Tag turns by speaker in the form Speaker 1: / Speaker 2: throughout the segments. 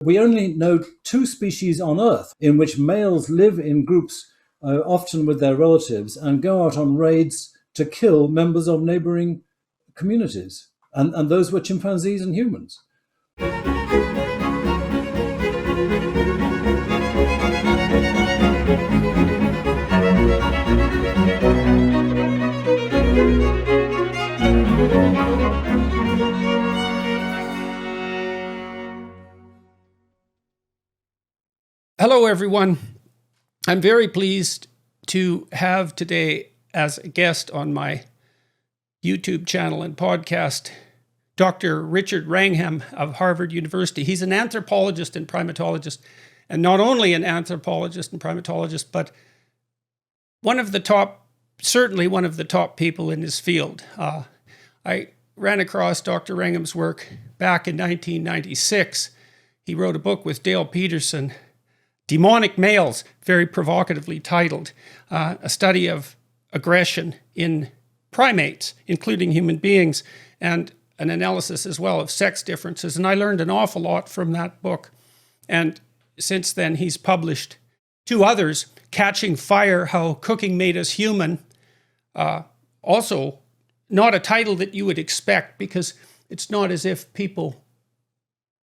Speaker 1: We only know two species on Earth in which males live in groups, often with their relatives, and go out on raids to kill members of neighboring communities. And those were chimpanzees and humans.
Speaker 2: Hello, everyone. I'm very pleased to have today as a guest on my YouTube channel and podcast, Dr. Richard Wrangham of Harvard University. He's an anthropologist and primatologist, and not only an anthropologist and primatologist, but certainly one of the top people in his field. I ran across Dr. Wrangham's work back in 1996. He wrote a book with Dale Peterson, Demonic Males, very provocatively titled, a study of aggression in primates, including human beings, and an analysis as well of sex differences. And I learned an awful lot from that book. And since then, he's published two others, Catching Fire, How Cooking Made Us Human. Also, not a title that you would expect, because it's not as if people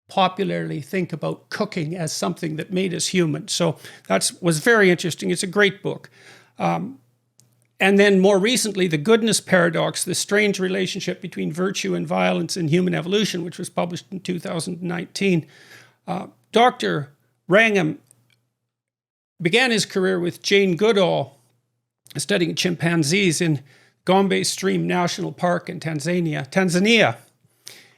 Speaker 2: popularly think about cooking as something that made us human. So that was very interesting. It's a great book. And then more recently, The Goodness Paradox, The Strange Relationship Between Virtue and Violence in Human Evolution, which was published in 2019. Dr. Wrangham began his career with Jane Goodall, studying chimpanzees in Gombe Stream National Park in Tanzania,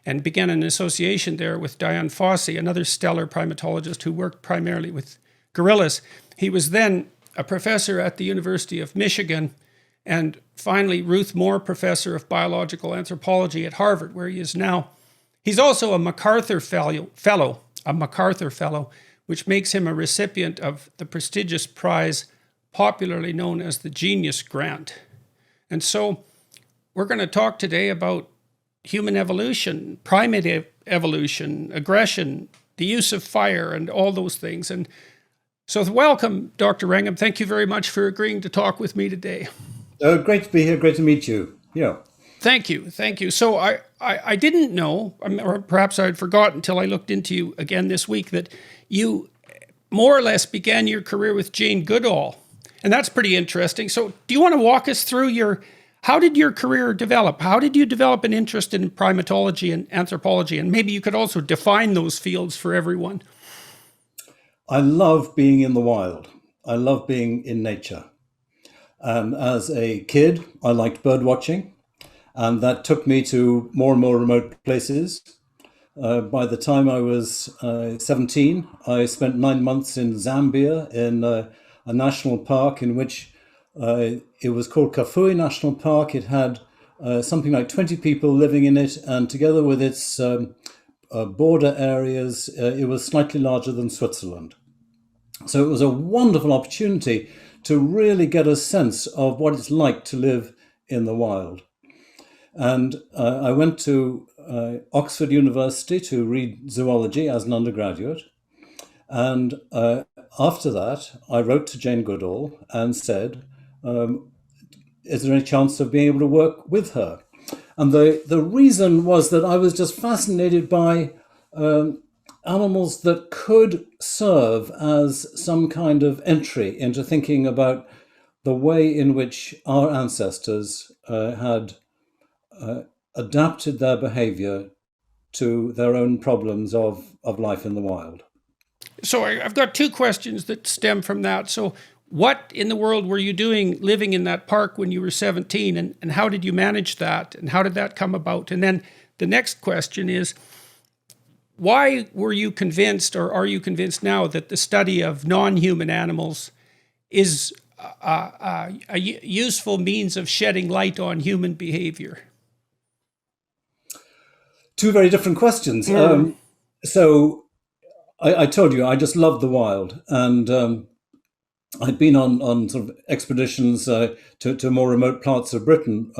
Speaker 2: and began an association there with Diane Fossey, another stellar primatologist who worked primarily with gorillas. He was then a professor at the University of Michigan, and finally Ruth Moore Professor of Biological Anthropology at Harvard, where he is now. He's also a MacArthur Fellow, which makes him a recipient of the prestigious prize popularly known as the Genius Grant. And so we're going to talk today about human evolution, primate evolution, aggression, the use of fire, and all those things. And so welcome, Dr. Wrangham. Thank you very much for agreeing to talk with me today.
Speaker 1: Great to be here. Great to meet you. Yeah.
Speaker 2: Thank you. So I didn't know, or perhaps I had forgotten until I looked into you again this week, that you more or less began your career with Jane Goodall. And that's pretty interesting. So do you want to walk us through how did your career develop? How did you develop an interest in primatology and anthropology? And maybe you could also define those fields for everyone.
Speaker 1: I love being in the wild. I love being in nature. As a kid, I liked bird watching, and that took me to more and more remote places. By the time I was 17, I spent 9 months in Zambia in a national park in which it was called Kafue National Park. It had something like 20 people living in it, and together with its border areas, it was slightly larger than Switzerland. So it was a wonderful opportunity to really get a sense of what it's like to live in the wild. And I went to Oxford University to read zoology as an undergraduate. And after that, I wrote to Jane Goodall and said, is there any chance of being able to work with her? And the reason was that I was just fascinated by animals that could serve as some kind of entry into thinking about the way in which our ancestors had adapted their behavior to their own problems of life in the wild.
Speaker 2: So I've got two questions that stem from that. So what in the world were you doing living in that park when you were 17, and how did you manage that, and how did that come about? And then the next question is, why were you convinced, or are you convinced now, that the study of non-human animals is a useful means of shedding light on human behavior?
Speaker 1: Two very different questions. So I told you, I just loved the wild, and I'd been on sort of expeditions to more remote parts of Britain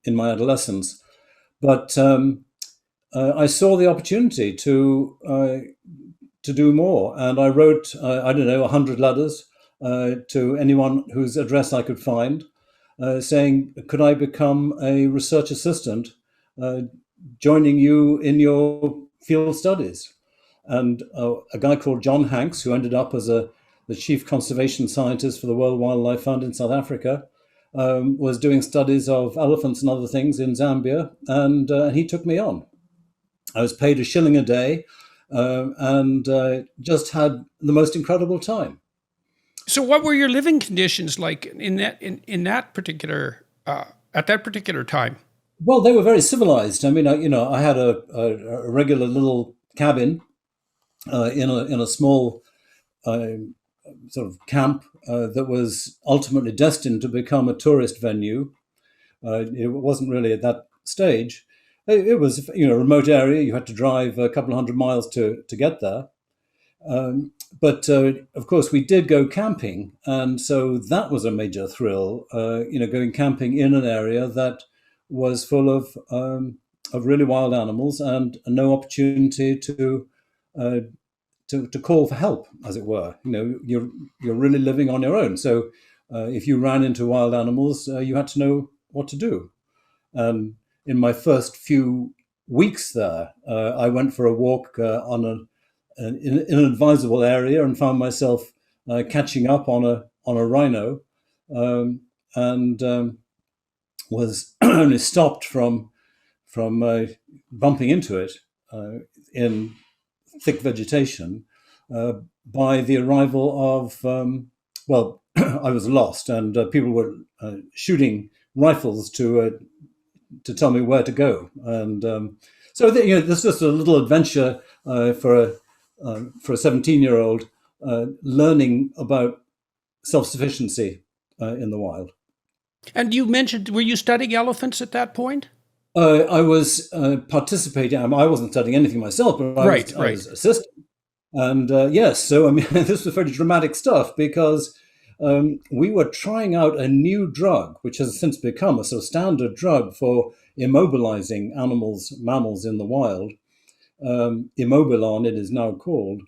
Speaker 1: in my adolescence, but I saw the opportunity to to do more. And I wrote, I don't know, 100 letters to anyone whose address I could find, saying, could I become a research assistant, joining you in your field studies? And a guy called John Hanks, who ended up as the chief conservation scientist for the World Wildlife Fund in South Africa, was doing studies of elephants and other things in Zambia, and he took me on. I was paid $1 a day, and just had the most incredible time.
Speaker 2: So, what were your living conditions like in that particular at that particular time?
Speaker 1: Well, they were very civilized. I mean, I had a regular little cabin in a small sort of camp that was ultimately destined to become a tourist venue. It wasn't really at that stage. It was, a remote area. You had to drive a couple of 100 miles to get there. But of course, we did go camping, and so that was a major thrill. Going camping in an area that was full of really wild animals and no opportunity to call for help, as it were. You're really living on your own. So if you ran into wild animals, you had to know what to do. In my first few weeks there, I went for a walk in an advisable area and found myself catching up on a rhino, and was only stopped from bumping into it in thick vegetation by the arrival of I was lost, and people were shooting rifles to tell me where to go, and so this is just a little adventure for a 17-year-old learning about self-sufficiency in the wild.
Speaker 2: And you mentioned, were you studying elephants at that point?
Speaker 1: I was participating. I wasn't studying anything myself, but I was assisting. And yes, so I mean, this was very dramatic stuff because we were trying out a new drug, which has since become a sort of standard drug for immobilizing mammals in the wild. Immobilon, it is now called.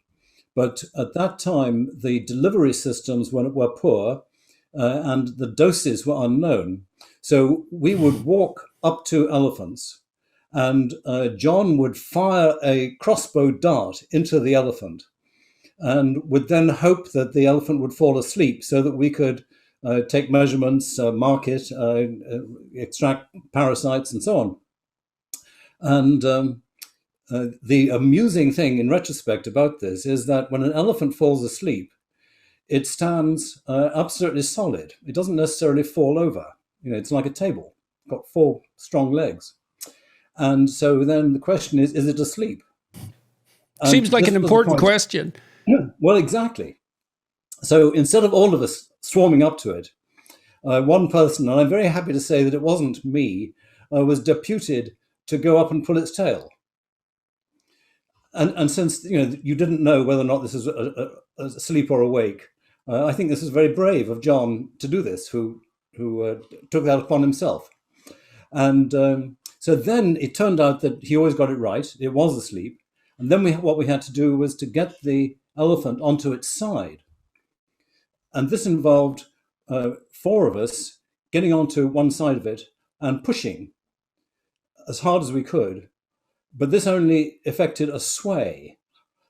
Speaker 1: But at that time, the delivery systems were poor, and the doses were unknown. So we would walk up to elephants, and John would fire a crossbow dart into the elephant, and would then hope that the elephant would fall asleep so that we could take measurements, mark it, extract parasites, and so on. And the amusing thing in retrospect about this is that when an elephant falls asleep, it stands absolutely solid. It doesn't necessarily fall over. It's like a table. It's got 4 strong legs. And so then the question is it asleep?
Speaker 2: Seems like an important question.
Speaker 1: Well, exactly. So instead of all of us swarming up to it, one person, and I'm very happy to say that it wasn't me, was deputed to go up and pull its tail. And since you didn't know whether or not this is asleep or awake, I think this is very brave of John to do this, who took that upon himself. And so then it turned out that he always got it right. It was asleep. And then what we had to do was to get the elephant onto its side. And this involved 4 of us getting onto one side of it and pushing as hard as we could. But this only effected a sway.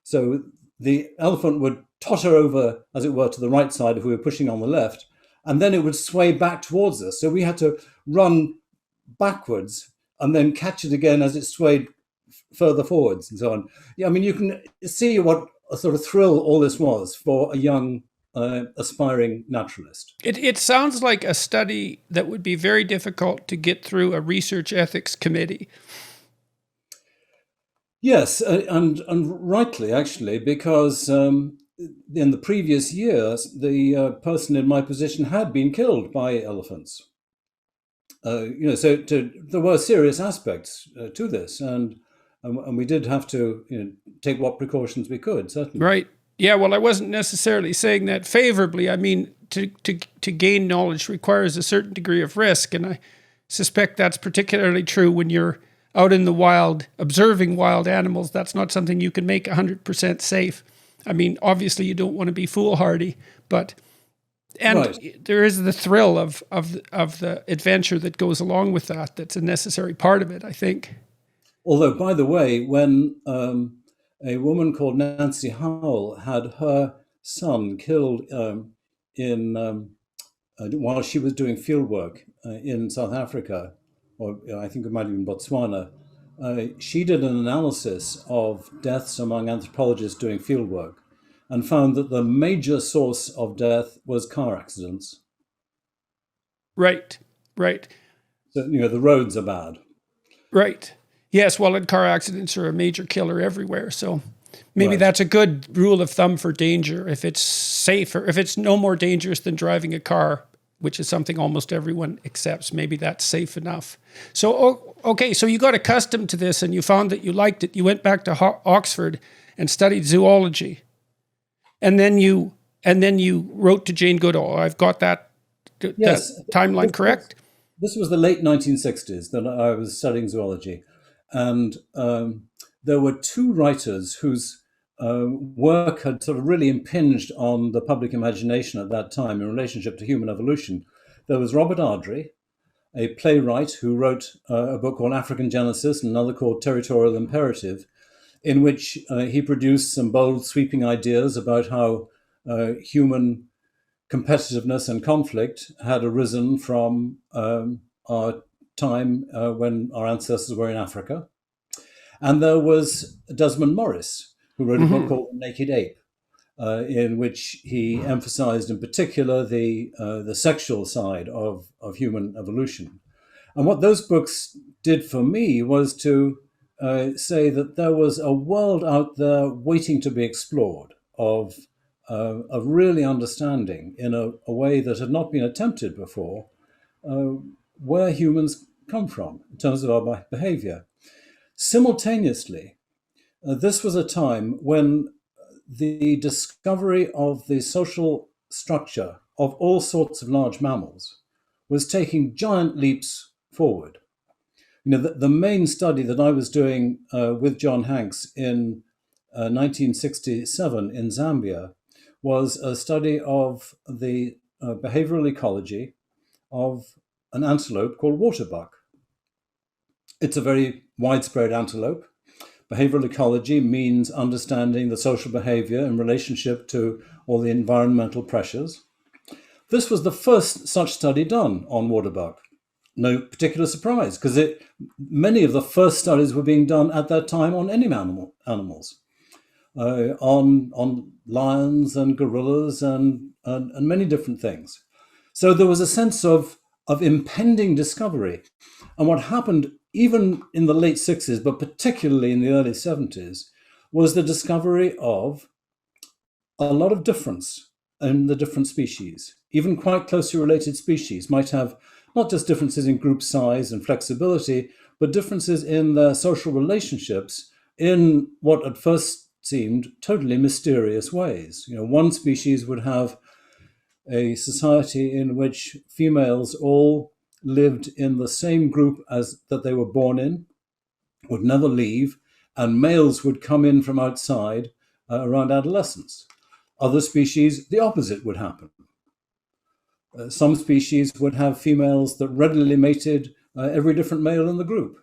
Speaker 1: So the elephant would totter over, as it were, to the right side if we were pushing on the left, and then it would sway back towards us. So we had to run backwards and then catch it again as it swayed further forwards and so on. Yeah, I mean, you can see what a sort of thrill all this was for a young aspiring naturalist.
Speaker 2: It sounds like a study that would be very difficult to get through a research ethics committee.
Speaker 1: Yes, and rightly, actually, because in the previous years, the person in my position had been killed by elephants. So there were serious aspects to this, and we did have to take what precautions we could, certainly.
Speaker 2: Right. Yeah, well, I wasn't necessarily saying that favorably. I mean, to gain knowledge requires a certain degree of risk, and I suspect that's particularly true when you're out in the wild, observing wild animals. That's not something you can make 100% safe. I mean, obviously you don't want to be foolhardy, but
Speaker 1: Right.
Speaker 2: there is the thrill of the adventure that goes along with that. That's a necessary part of it, I think.
Speaker 1: Although, by the way, when a woman called Nancy Howell had her son killed in while she was doing field work in South Africa, or I think it might have been Botswana, she did an analysis of deaths among anthropologists doing field work and found that the major source of death was car accidents.
Speaker 2: Right, right,
Speaker 1: So, the roads are bad.
Speaker 2: right. Yes, well, and car accidents are a major killer everywhere. So maybe
Speaker 1: Right.
Speaker 2: that's a good rule of thumb for danger. If it's safer, if it's no more dangerous than driving a car, which is something almost everyone accepts, maybe that's safe enough. So, okay, so you got accustomed to this and you found that you liked it. You went back to Oxford and studied zoology. And then you wrote to Jane Goodall. I've got that
Speaker 1: Yes,
Speaker 2: timeline
Speaker 1: this was,
Speaker 2: correct?
Speaker 1: this was the late 1960s that I was studying zoology. And there were two writers whose work had sort of really impinged on the public imagination at that time in relationship to human evolution. There was Robert Ardrey, a playwright who wrote a book called African Genesis and another called Territorial Imperative, in which he produced some bold, sweeping ideas about how human competitiveness and conflict had arisen from our time when our ancestors were in Africa. And there was Desmond Morris, who wrote a book called The Naked Ape, in which he emphasized in particular the sexual side of human evolution. And what those books did for me was to say that there was a world out there waiting to be explored of really understanding in a way that had not been attempted before where humans come from in terms of our behavior. Simultaneously, this was a time when the discovery of the social structure of all sorts of large mammals was taking giant leaps forward. The main study that I was doing with John Hanks in 1967 in Zambia was a study of the behavioral ecology of an antelope called waterbuck. It's a very widespread antelope. Behavioral ecology means understanding the social behavior in relationship to all the environmental pressures. This was the first such study done on waterbuck. No particular surprise, because many of the first studies were being done at that time on any animals, on lions and gorillas and many different things. So there was a sense of impending discovery. And what happened even in the late 60s, but particularly in the early 70s, was the discovery of a lot of difference in the different species. Even quite closely related species might have not just differences in group size and flexibility, but differences in their social relationships in what at first seemed totally mysterious ways. One species would have a society in which females all lived in the same group as that they were born in, would never leave, and males would come in from outside around adolescence. Other species, the opposite would happen. Some species would have females that readily mated every different male in the group.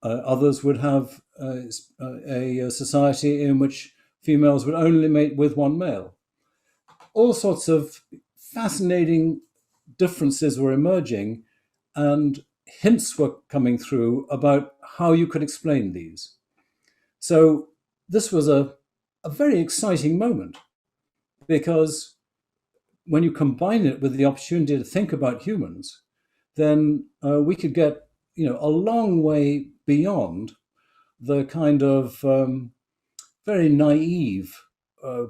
Speaker 1: Others would have a society in which females would only mate with one male. All sorts of fascinating differences were emerging, and hints were coming through about how you could explain these. So this was a very exciting moment, because when you combine it with the opportunity to think about humans, then we could get a long way beyond the kind of very naive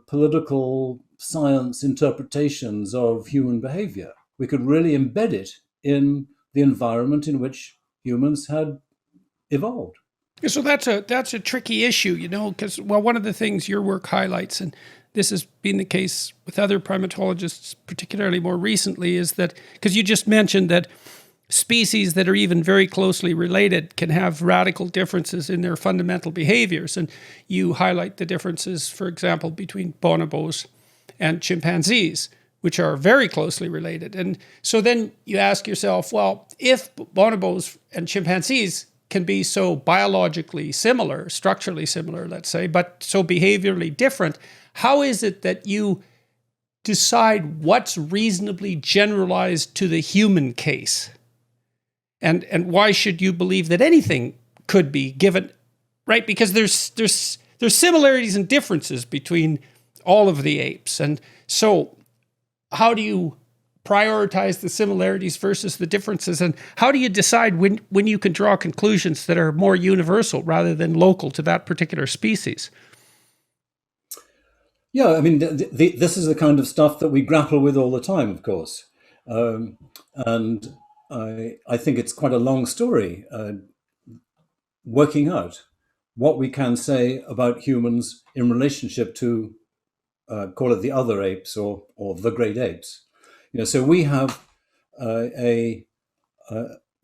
Speaker 1: political science interpretations of human behavior. We could really embed it in the environment in which humans had evolved.
Speaker 2: So that's a tricky issue, because one of the things your work highlights, and this has been the case with other primatologists, particularly more recently, is that because you just mentioned that species that are even very closely related can have radical differences in their fundamental behaviors. And you highlight the differences, for example, between bonobos and chimpanzees, which are very closely related. And so then you ask yourself, well, if bonobos and chimpanzees can be so biologically similar, structurally similar, let's say, but so behaviorally different, how is it that you decide what's reasonably generalized to the human case? And why should you believe that anything could be given, right? Because there's similarities and differences between all of the apes. And so how do you prioritize the similarities versus the differences? And how do you decide when you can draw conclusions that are more universal rather than local to that particular species?
Speaker 1: Yeah, I mean, this is the kind of stuff that we grapple with all the time, of course. And I think it's quite a long story working out what we can say about humans in relationship to, call it the other apes or the great apes. So we have a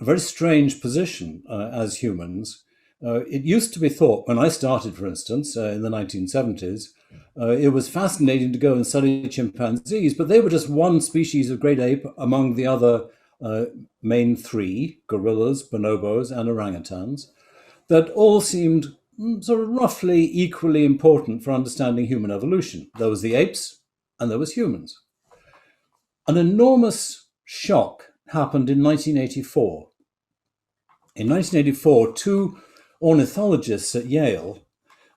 Speaker 1: very strange position as humans. It used to be thought, when I started, for instance, in the 1970s, it was fascinating to go and study chimpanzees, but they were just one species of great ape among the other main three, gorillas, bonobos, and orangutans, that all seemed sort of roughly equally important for understanding human evolution. There was the apes and there was humans. An enormous shock happened in 1984. In 1984, two ornithologists at Yale,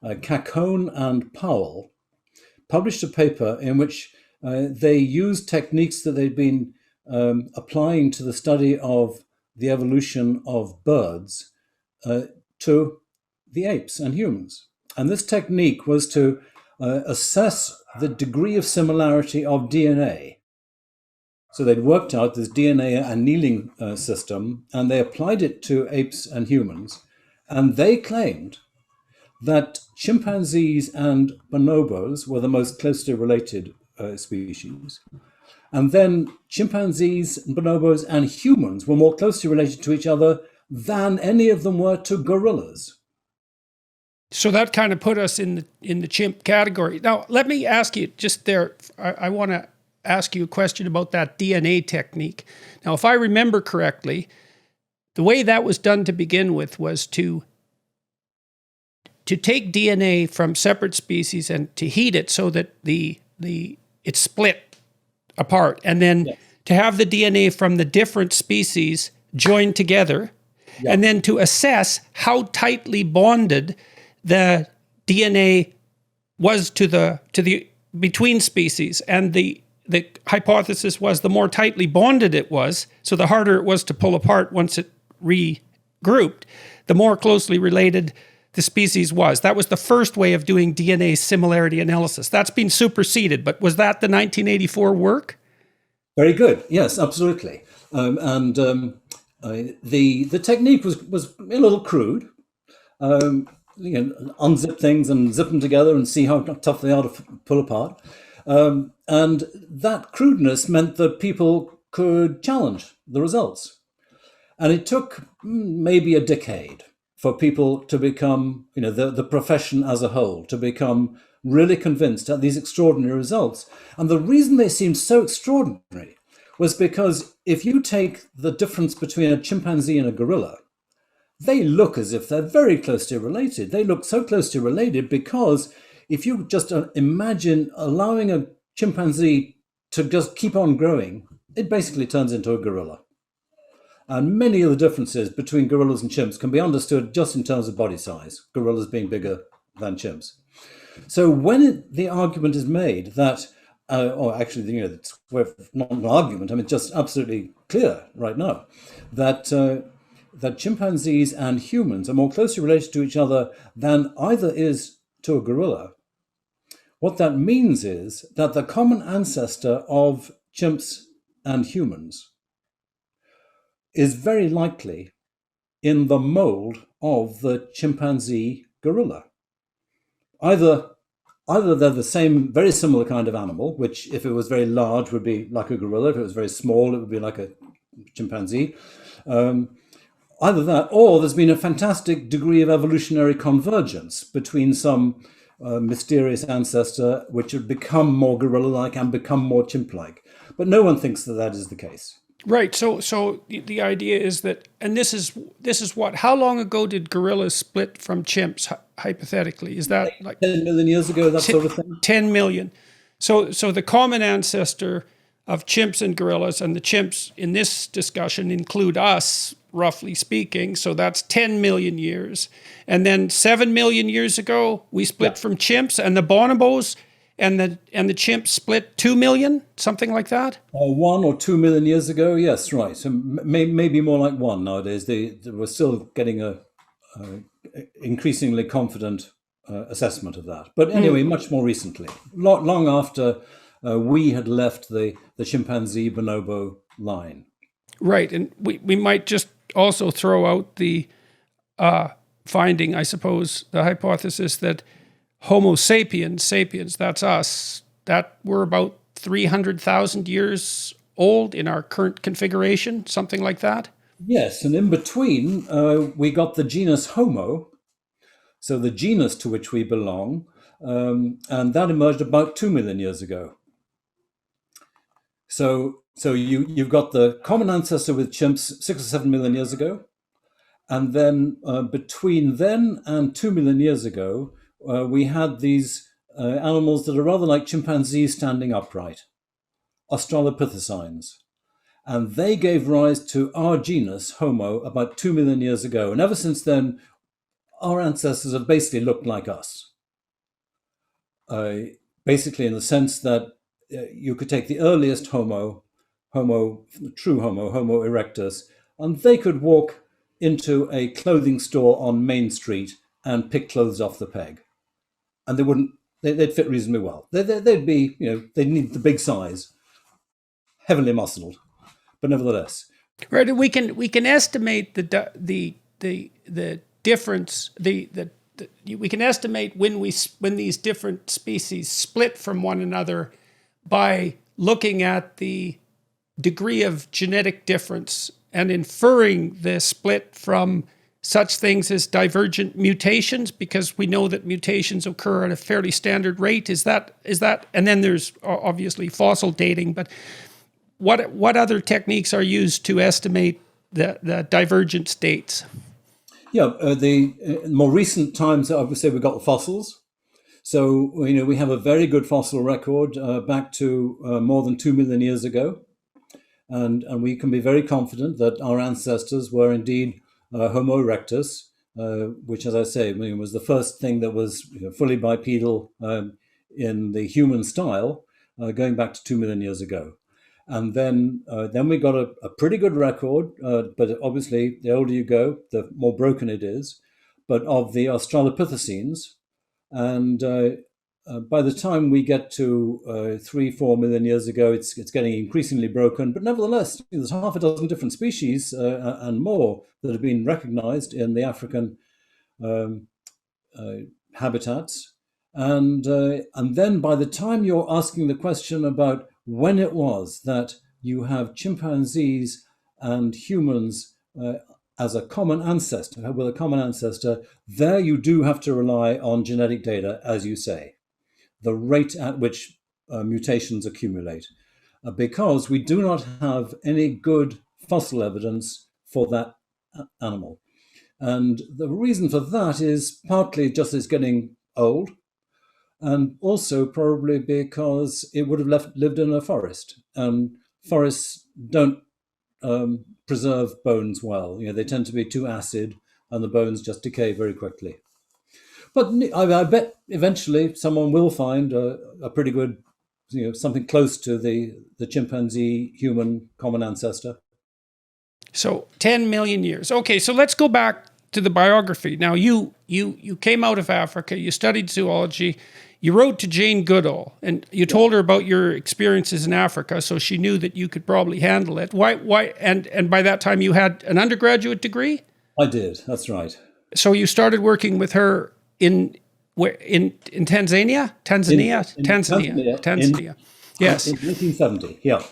Speaker 1: Cacone and Powell, published a paper in which they used techniques that they'd been applying to the study of the evolution of birds to the apes and humans. And this technique was to assess the degree of similarity of DNA. So they'd worked out this DNA annealing system, and they applied it to apes and humans. And they claimed that chimpanzees and bonobos were the most closely related species. And then chimpanzees, bonobos, and humans were more closely related to each other than any of them were to gorillas.
Speaker 2: So that kind of put us in the chimp category. Now, let me ask you just there, I want to ask you a question about that DNA technique. Now, if I remember correctly, the way that was done to begin with was to take DNA from separate species and to heat it so that it split apart, and then to have the DNA from the different species joined together, and then to assess how tightly bonded the DNA was to the between species. And the hypothesis was the more tightly bonded it was, so the harder it was to pull apart once it regrouped, the more closely related the species was. That was the first way of doing DNA similarity analysis. That's been superseded, but was that the 1984 work?
Speaker 1: Very good. Yes, absolutely. The technique was a little crude. Unzip things and zip them together and see how tough they are to pull apart. And that crudeness meant that people could challenge the results. And it took maybe a decade for people to become, the profession as a whole, to become really convinced at these extraordinary results. And the reason they seemed so extraordinary was because if you take the difference between a chimpanzee and a gorilla, they look as if they're very closely related. They look so closely related because if you just imagine allowing a chimpanzee to just keep on growing, it basically turns into a gorilla. And many of the differences between gorillas and chimps can be understood just in terms of body size, gorillas being bigger than chimps. So when the argument is made that, or actually, it's not an argument, I mean, just absolutely clear right now, that chimpanzees and humans are more closely related to each other than either is to a gorilla, what that means is that the common ancestor of chimps and humans is very likely in the mold of the chimpanzee gorilla. Either they're the same, very similar kind of animal, which if it was very large would be like a gorilla. If it was very small, it would be like a chimpanzee. Either that, or there's been a fantastic degree of evolutionary convergence between some mysterious ancestor which had become more gorilla-like and become more chimp-like. But no one thinks that that is the case.
Speaker 2: Right. So the idea is that, and this is what? How long ago did gorillas split from chimps? Hypothetically, is that like
Speaker 1: 10 million years ago, that sort of thing?
Speaker 2: 10 million? So the common ancestor of chimps and gorillas, and the chimps in this discussion include us, roughly speaking. So that's 10 million years, and then 7 million years ago we split from chimps, and the bonobos and the chimps split 2 million, something like that.
Speaker 1: 1 or 2 million years ago, yes, right. So maybe more like 1 nowadays. They were still getting a increasingly confident assessment of that. But anyway, much more recently, long after we had left the chimpanzee bonobo line.
Speaker 2: Right, and we might just also throw out the finding, I suppose, the hypothesis that Homo sapiens, that's us, that we're about 300,000 years old in our current configuration, something like that.
Speaker 1: Yes, and in between, we got the genus Homo, so the genus to which we belong, and that emerged about 2 million years ago. So you've got the common ancestor with chimps 6 or 7 million years ago, and then between then and 2 million years ago, we had these animals that are rather like chimpanzees standing upright, Australopithecines. And they gave rise to our genus, Homo, about 2 million years ago. And ever since then, our ancestors have basically looked like us. Basically in the sense that you could take the earliest Homo, true Homo erectus, and they could walk into a clothing store on Main Street and pick clothes off the peg. And they'd fit reasonably well. They'd be, they'd need the big size, heavily muscled, but nevertheless.
Speaker 2: Right, we can estimate the difference. We can estimate when these different species split from one another by looking at the degree of genetic difference and inferring the split from such things as divergent mutations, because we know that mutations occur at a fairly standard rate. Is that? And then there's obviously fossil dating, but what other techniques are used to estimate the divergent states?
Speaker 1: Yeah, the more recent times, I would say we've got the fossils. So we have a very good fossil record back to more than 2 million years ago, and we can be very confident that our ancestors were indeed Homo erectus, which, as I say, was the first thing that was fully bipedal in the human style, going back to 2 million years ago. And then we got a pretty good record, but obviously the older you go, the more broken it is, but of the Australopithecines. And by the time we get to 3-4 million years ago, it's getting increasingly broken. But nevertheless, there's half a dozen different species and more that have been recognized in the African habitats. And then by the time you're asking the question about when it was that you have chimpanzees and humans as a common ancestor, with a common ancestor, there you do have to rely on genetic data, as you say, the rate at which mutations accumulate, because we do not have any good fossil evidence for that animal. And the reason for that is partly just it's getting old, and also probably because it would have lived in a forest. Forests don't preserve bones well. They tend to be too acid, and the bones just decay very quickly. But I bet eventually someone will find a pretty good, something close to the chimpanzee human common ancestor.
Speaker 2: So 10 million years. Okay, so let's go back to the biography. Now, you came out of Africa, you studied zoology, you wrote to Jane Goodall, and you told her about your experiences in Africa, so she knew that you could probably handle it. Why? And by that time, you had an undergraduate degree?
Speaker 1: I did, that's right.
Speaker 2: So you started working with her in Tanzania? Tanzania. Yes.
Speaker 1: In 1970, yeah.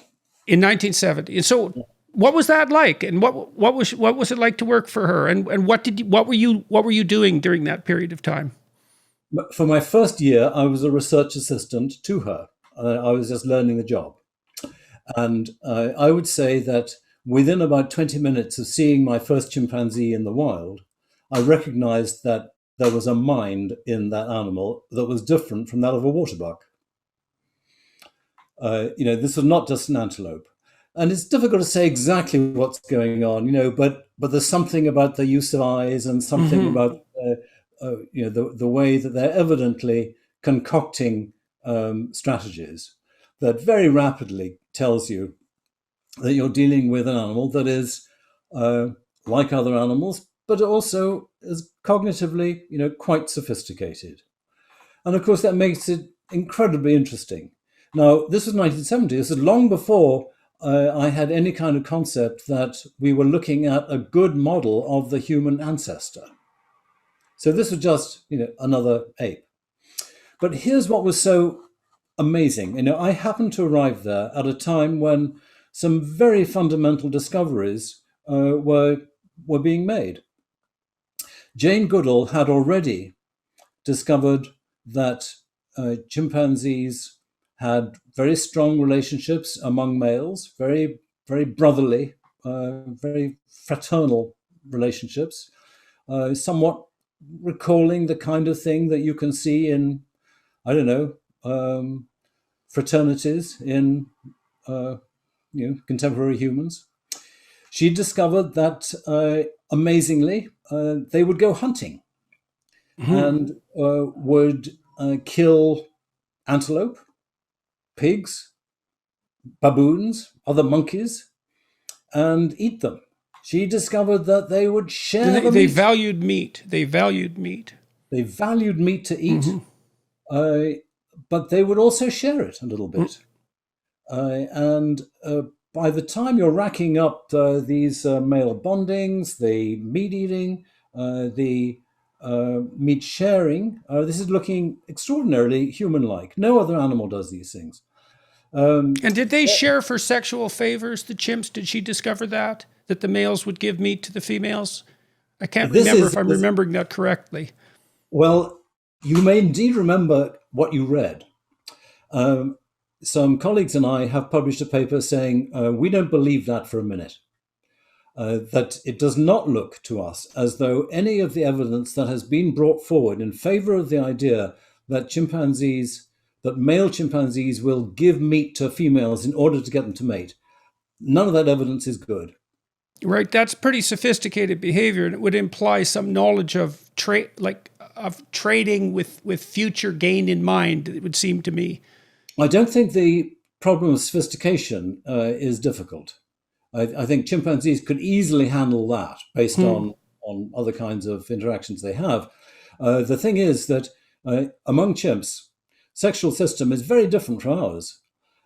Speaker 2: In 1970. And so what was that like? And what was it like to work for her? And what were you doing during that period of time?
Speaker 1: For my first year, I was a research assistant to her. I was just learning the job. And I would say that within about 20 minutes of seeing my first chimpanzee in the wild, I recognized that there was a mind in that animal that was different from that of a waterbuck. This was not just an antelope. And it's difficult to say exactly what's going on, but there's something about the use of eyes and something about the way that they're evidently concocting strategies that very rapidly tells you that you're dealing with an animal that is like other animals, but also is cognitively, quite sophisticated. And of course, that makes it incredibly interesting. Now, this was 1970. This is long before I had any kind of concept that we were looking at a good model of the human ancestor. So this was just, another ape. But here's what was so amazing. I happened to arrive there at a time when some very fundamental discoveries were being made. Jane Goodall had already discovered that chimpanzees had very strong relationships among males, very, very brotherly, very fraternal relationships, somewhat recalling the kind of thing that you can see in, I don't know, fraternities in contemporary humans. She discovered that amazingly, they would go hunting and would kill antelope, pigs, baboons, other monkeys, and eat them. She discovered that they would share the
Speaker 2: They
Speaker 1: meat.
Speaker 2: valued meat. They valued meat.
Speaker 1: They valued meat to eat, but they would also share it a little bit. And by the time you're racking up these male bondings, the meat eating, the meat sharing, this is looking extraordinarily human-like. No other animal does these things.
Speaker 2: And did they share for sexual favors, the chimps? Did she discover that the males would give meat to the females? I can't remember if I'm remembering that correctly.
Speaker 1: Well, you may indeed remember what you read. Some colleagues and I have published a paper saying we don't believe that for a minute. That it does not look to us as though any of the evidence that has been brought forward in favor of the idea that male chimpanzees will give meat to females in order to get them to mate, none of that evidence is good.
Speaker 2: Right, that's pretty sophisticated behavior, and it would imply some knowledge of trading with future gain in mind. It would seem to me.
Speaker 1: I don't think the problem of sophistication is difficult. I think chimpanzees could easily handle that based on other kinds of interactions they have. The thing is that among chimps, sexual system is very different from ours.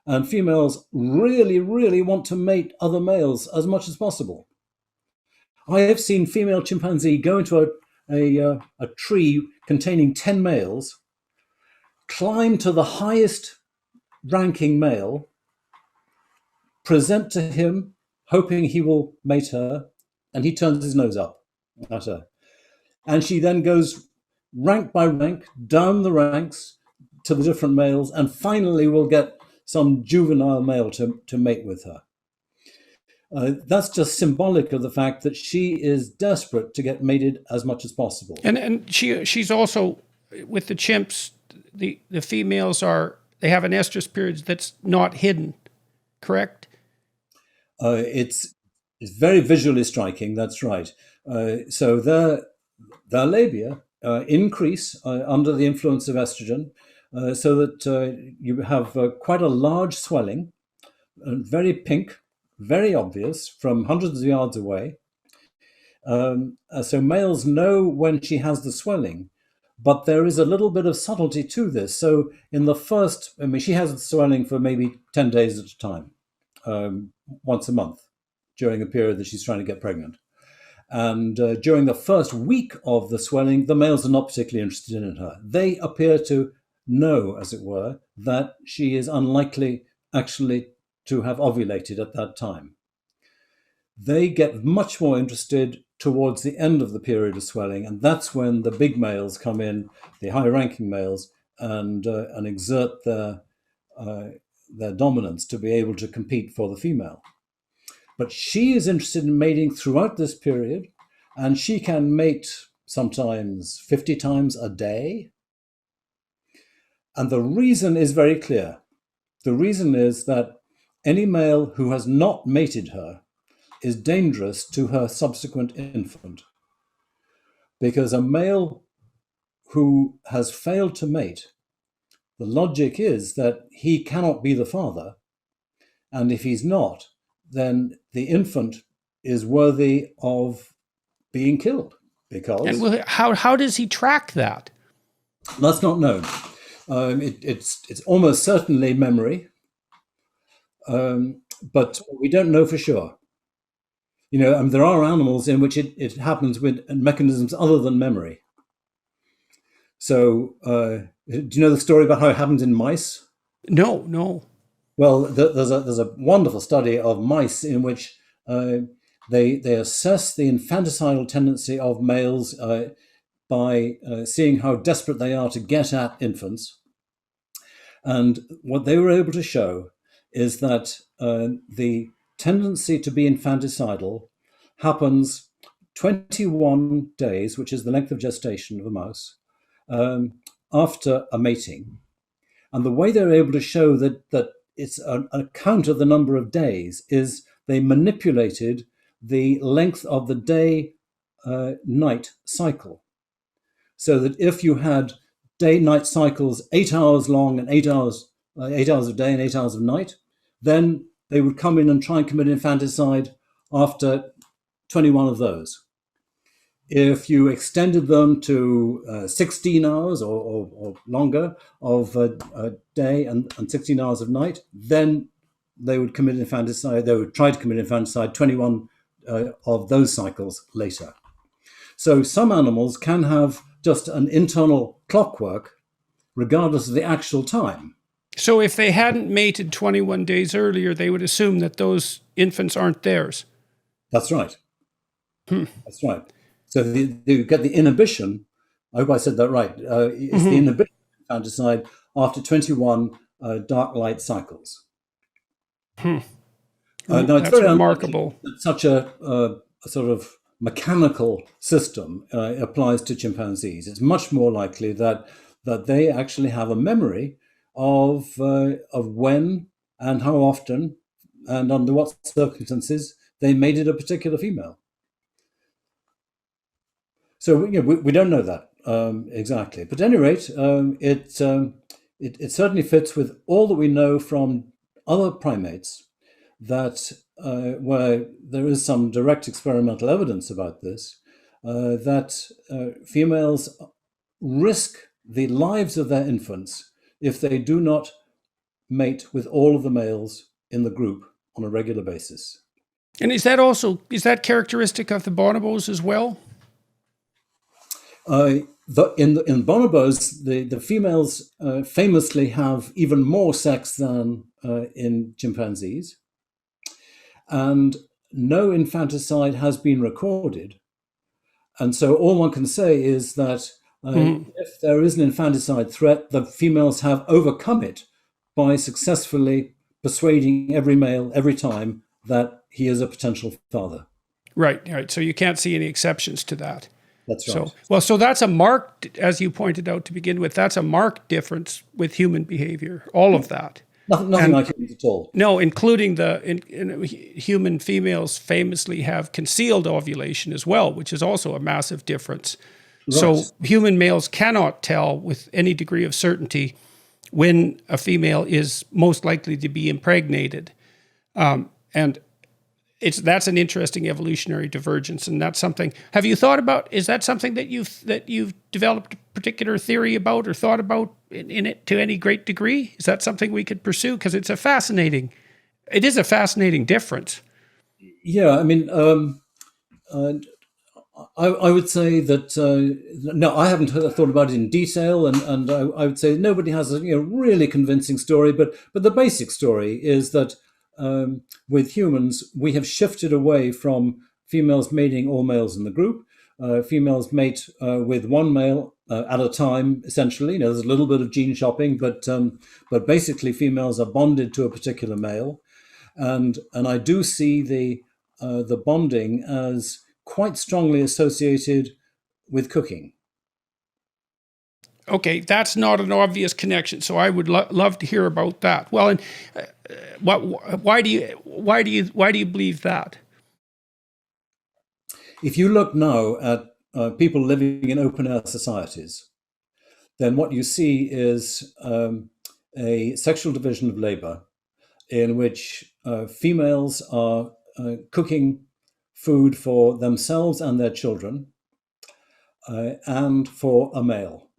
Speaker 1: And females really, really want to mate other males as much as possible. I have seen female chimpanzee go into a tree containing 10 males, climb to the highest ranking male, present to him, hoping he will mate her, and he turns his nose up at her. And she then goes rank by rank, down the ranks to the different males, and finally will get some juvenile male to mate with her. That's just symbolic of the fact that she is desperate to get mated as much as possible.
Speaker 2: And she's also, with the chimps, the females they have an estrus period that's not hidden, correct?
Speaker 1: It's very visually striking. That's right. So their labia increase under the influence of estrogen, so that you have quite a large swelling, very pink, very obvious from hundreds of yards away. So males know when she has the swelling, but there is a little bit of subtlety to this. So in the first, she has the swelling for maybe 10 days at a time, once a month during a period that she's trying to get pregnant. And during the first week of the swelling, the males are not particularly interested in her. They appear to know, as it were, that she is unlikely actually to have ovulated at that time. they get much more interested towards the end of the period of swelling, and that's when the big males come in, the high-ranking males, and exert their dominance to be able to compete for the female. But she is interested in mating throughout this period, and she can mate sometimes 50 times a day. And the reason is very clear. The reason is that any male who has not mated her is dangerous to her subsequent infant. Because a male who has failed to mate, the logic is that he cannot be the father. And if he's not, then the infant is worthy of being killed. Because
Speaker 2: And how does he track that?
Speaker 1: that's not known. It's almost certainly memory, but we don't know for sure. There are animals in which it happens with mechanisms other than memory. So, do you know the story about how it happens in mice?
Speaker 2: No.
Speaker 1: Well, there's a wonderful study of mice in which they assess the infanticidal tendency of males by seeing how desperate they are to get at infants. And what they were able to show is that the tendency to be infanticidal happens 21 days, which is the length of gestation of a mouse, after a mating. And the way they're able to show that it's an account of the number of days is they manipulated the length of the day-night cycle. So that if you had day-night cycles 8 hours long and 8 hours of day and 8 hours of night, then they would come in and try and commit infanticide after 21 of those. If you extended them to 16 hours or longer of a day and 16 hours of night, then they would commit infanticide. They would try to commit infanticide 21 of those cycles later. So some animals can have just an internal clockwork, regardless of the actual time.
Speaker 2: So if they hadn't mated 21 days earlier, they would assume that those infants aren't theirs.
Speaker 1: That's right. That's right. So you get the inhibition. I hope I said that right. It's the inhibition of infanticide after 21 dark light cycles. Now, it's
Speaker 2: That's
Speaker 1: very
Speaker 2: remarkable.
Speaker 1: that such a sort of mechanical system applies to chimpanzees. It's much more likely that they actually have a memory of when and how often and under what circumstances they mated a particular female. So we don't know that exactly, but at any rate, it certainly fits with all that we know from other primates that where there is some direct experimental evidence about this, that females risk the lives of their infants if they do not mate with all of the males in the group on a regular basis.
Speaker 2: And is that characteristic of the bonobos as well?
Speaker 1: In bonobos, the females famously have even more sex than in chimpanzees, and no infanticide has been recorded. And so all one can say is that if there is an infanticide threat, the females have overcome it by successfully persuading every male every time that he is a potential father.
Speaker 2: Right. So you can't see any exceptions to that.
Speaker 1: That's right.
Speaker 2: So that's a marked, as you pointed out to begin with, that's a marked difference with human behavior, all of that.
Speaker 1: Nothing like humans at all.
Speaker 2: No, including human females famously have concealed ovulation as well, which is also a massive difference. Right. So human males cannot tell with any degree of certainty when a female is most likely to be impregnated. And that's an interesting evolutionary divergence, and that's something. Have you thought about? Is that something that you've developed a particular theory about, or thought about in it to any great degree? Is that something we could pursue? Because it is a fascinating difference.
Speaker 1: Yeah, I mean, I would say that no, I haven't thought about it in detail, and I would say nobody has a really convincing story. But the basic story is that with humans, we have shifted away from females mating all males in the group. Females mate with one male at a time, essentially. You know, there's a little bit of gene shopping, but basically females are bonded to a particular male, and I do see the bonding as quite strongly associated with cooking.
Speaker 2: Okay, that's not an obvious connection, so I would love to hear about that. Well, and why do you believe that?
Speaker 1: If you look now at people living in open air societies, then what you see is a sexual division of labor in which females are cooking food for themselves and their children and for a male.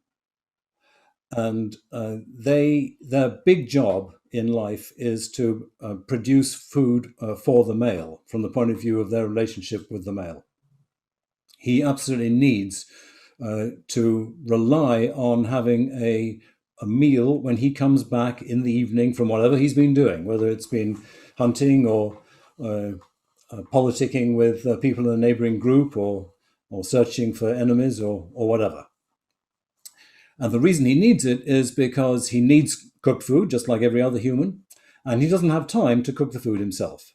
Speaker 1: And their big job in life is to produce food for the male from the point of view of their relationship with the male. He absolutely needs to rely on having a meal when he comes back in the evening from whatever he's been doing, whether it's been hunting or politicking with people in a neighboring group or searching for enemies or whatever. And the reason he needs it is because he needs cooked food, just like every other human, and he doesn't have time to cook the food himself.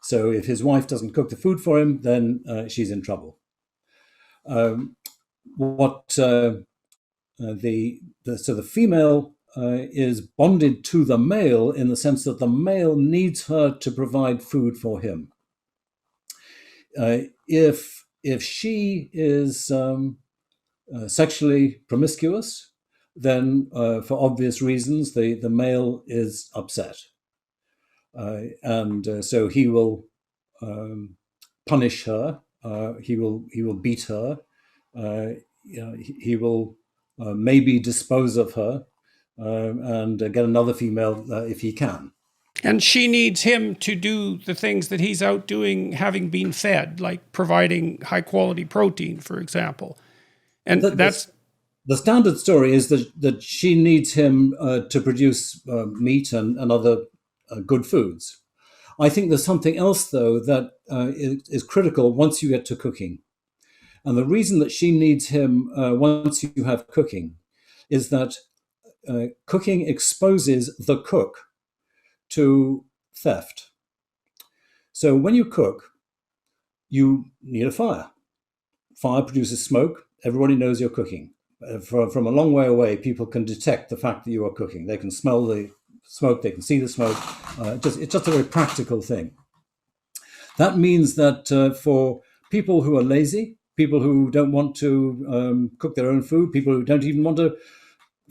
Speaker 1: So if his wife doesn't cook the food for him, then she's in trouble. The female is bonded to the male in the sense that the male needs her to provide food for him. If she is sexually promiscuous, then for obvious reasons the male is upset, and so he will punish her. He will beat her. He will maybe dispose of her and get another female if he can.
Speaker 2: And she needs him to do the things that he's out doing, having been fed, like providing high quality protein, for example. And that's
Speaker 1: the standard story is that she needs him to produce meat and other good foods. I think there's something else, though, that is critical once you get to cooking. And the reason that she needs him once you have cooking is that cooking exposes the cook to theft. So when you cook, you need a fire. Fire produces smoke. Everybody knows you're cooking. From a long way away, people can detect the fact that you are cooking. They can smell the smoke. They can see the smoke. It's just a very practical thing. That means that for people who are lazy, people who don't want to cook their own food, people who don't even want to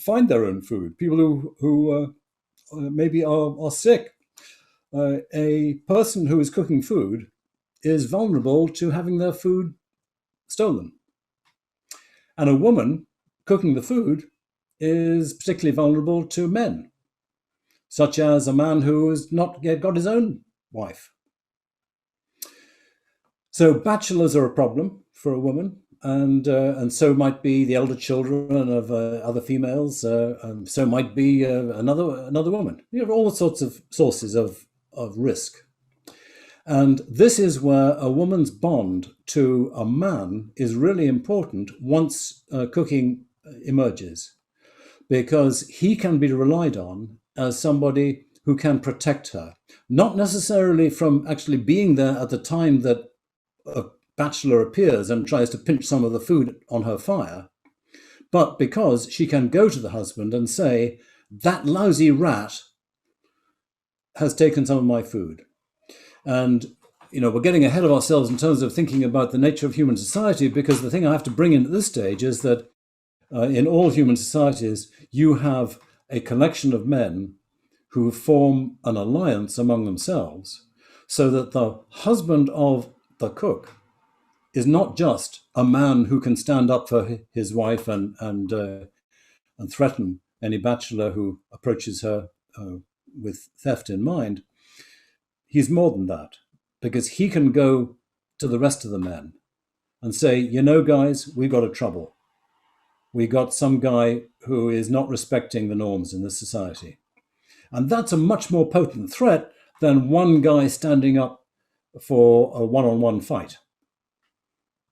Speaker 1: find their own food, people who maybe are sick, a person who is cooking food is vulnerable to having their food stolen. And a woman cooking the food is particularly vulnerable to men, such as a man who has not yet got his own wife. So bachelors are a problem for a woman, and so might be the elder children of other females. So might be another woman. You have all sorts of sources of risk. And this is where a woman's bond to a man is really important once cooking emerges, because he can be relied on as somebody who can protect her, not necessarily from actually being there at the time that a bachelor appears and tries to pinch some of the food on her fire, but because she can go to the husband and say, that lousy rat has taken some of my food. And we're getting ahead of ourselves in terms of thinking about the nature of human society, because the thing I have to bring in at this stage is that in all human societies, you have a collection of men who form an alliance among themselves, so that the husband of the cook is not just a man who can stand up for his wife and threaten any bachelor who approaches her with theft in mind. He's more than that, because he can go to the rest of the men and say, guys, we've got a trouble. We got some guy who is not respecting the norms in this society. And that's a much more potent threat than one guy standing up for a one-on-one fight.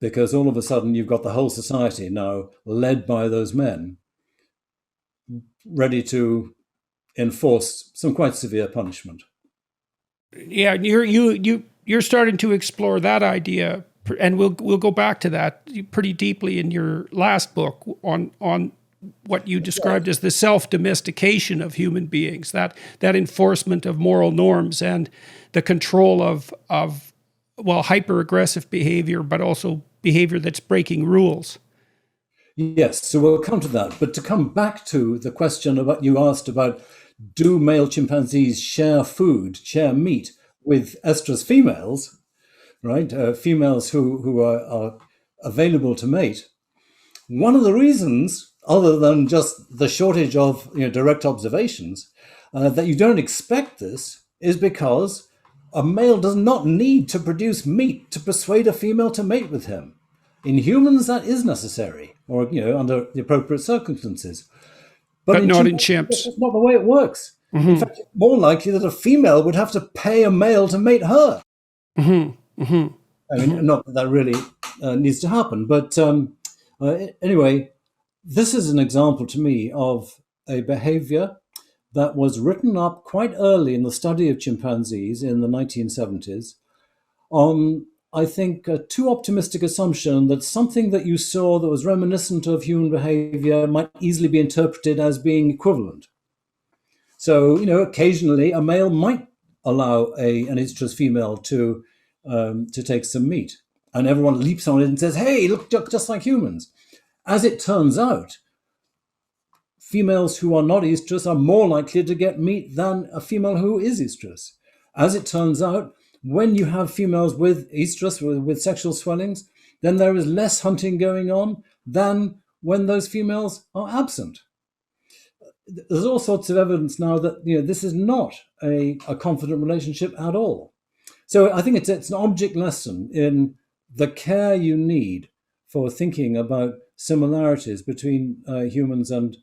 Speaker 1: Because all of a sudden you've got the whole society now led by those men, ready to enforce some quite severe punishment.
Speaker 2: Yeah, you're starting to explore that idea, and we'll go back to that pretty deeply in your last book on what you described as the self-domestication of human beings, that enforcement of moral norms and the control of hyper-aggressive behavior, but also behavior that's breaking rules.
Speaker 1: Yes, so we'll come to that. But to come back to the question about you asked about, do male chimpanzees share food, share meat with estrus females, right? Females who are available to mate. One of the reasons, other than just the shortage of direct observations, that you don't expect this is because a male does not need to produce meat to persuade a female to mate with him. In humans, that is necessary, or under the appropriate circumstances.
Speaker 2: But
Speaker 1: in
Speaker 2: not in
Speaker 1: chimps,
Speaker 2: chimps.
Speaker 1: that's not the way it works. Mm-hmm. In fact, it's more likely that a female would have to pay a male to mate her.
Speaker 2: Mm-hmm. Mm-hmm.
Speaker 1: I mean, not that really needs to happen, but anyway, this is an example to me of a behavior that was written up quite early in the study of chimpanzees in the 1970s on, I think, a too optimistic assumption that something that you saw that was reminiscent of human behavior might easily be interpreted as being equivalent. So, occasionally a male might allow an estrus female to take some meat, and everyone leaps on it and says, "Hey, look, just like humans." As it turns out, females who are not estrus are more likely to get meat than a female who is estrus. As it turns out, when you have females with estrus, with sexual swellings, then there is less hunting going on than when those females are absent. There's all sorts of evidence now that this is not a confident relationship at all. So I think it's an object lesson in the care you need for thinking about similarities between humans and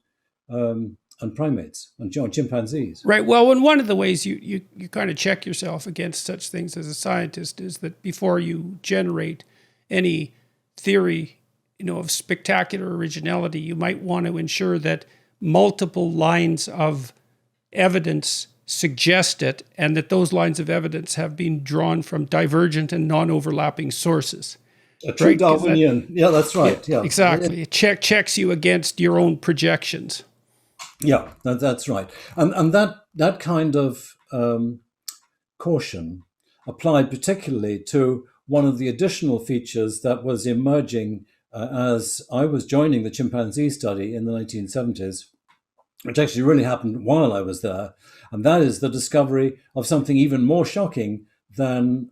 Speaker 1: primates and chimpanzees.
Speaker 2: Right. Well, and one of the ways you kind of check yourself against such things as a scientist is that before you generate any theory, of spectacular originality, you might want to ensure that multiple lines of evidence suggest it, and that those lines of evidence have been drawn from divergent and non-overlapping sources.
Speaker 1: A true Darwinian. Yeah, that's right. Yeah,
Speaker 2: exactly. It checks you against your own projections.
Speaker 1: Yeah, that's right. And that kind of caution applied particularly to one of the additional features that was emerging as I was joining the chimpanzee study in the 1970s, which actually really happened while I was there, and that is the discovery of something even more shocking than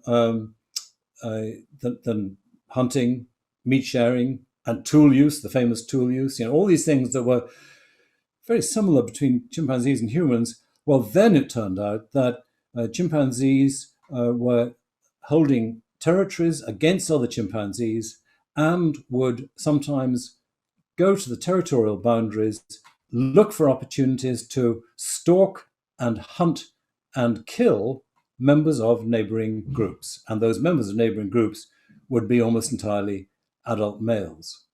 Speaker 1: hunting, meat sharing, and tool use, the famous tool use. All these things that were very similar between chimpanzees and humans. Well, then it turned out that chimpanzees were holding territories against other chimpanzees and would sometimes go to the territorial boundaries, look for opportunities to stalk and hunt and kill members of neighboring groups. And those members of neighboring groups would be almost entirely adult males.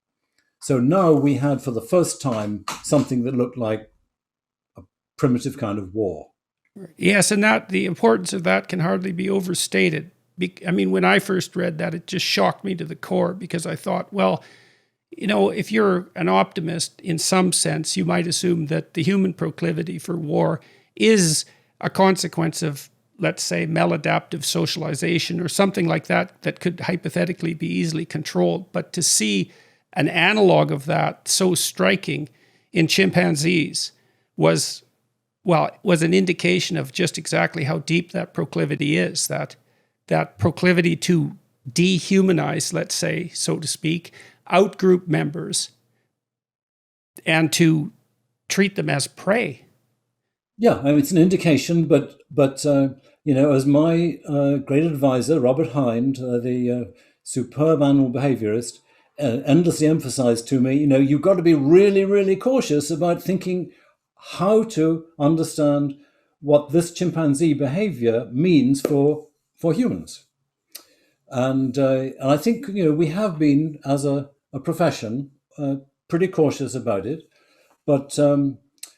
Speaker 1: So now we had, for the first time, something that looked like a primitive kind of war.
Speaker 2: Yes, and that the importance of that can hardly be overstated. I mean, when I first read that, it just shocked me to the core, because I thought, well, if you're an optimist in some sense, you might assume that the human proclivity for war is a consequence of, let's say, maladaptive socialization or something like that, that could hypothetically be easily controlled. But to see an analog of that so striking in chimpanzees was an indication of just exactly how deep that proclivity is, that proclivity to dehumanize, let's say, so to speak, outgroup members and to treat them as prey.
Speaker 1: Yeah, I mean, it's an indication, but as my great advisor, Robert Hind, the superb animal behaviorist, endlessly emphasized to me, you've got to be really, really cautious about thinking how to understand what this chimpanzee behavior means for humans. And I think we have been, as a profession, pretty cautious about it. But so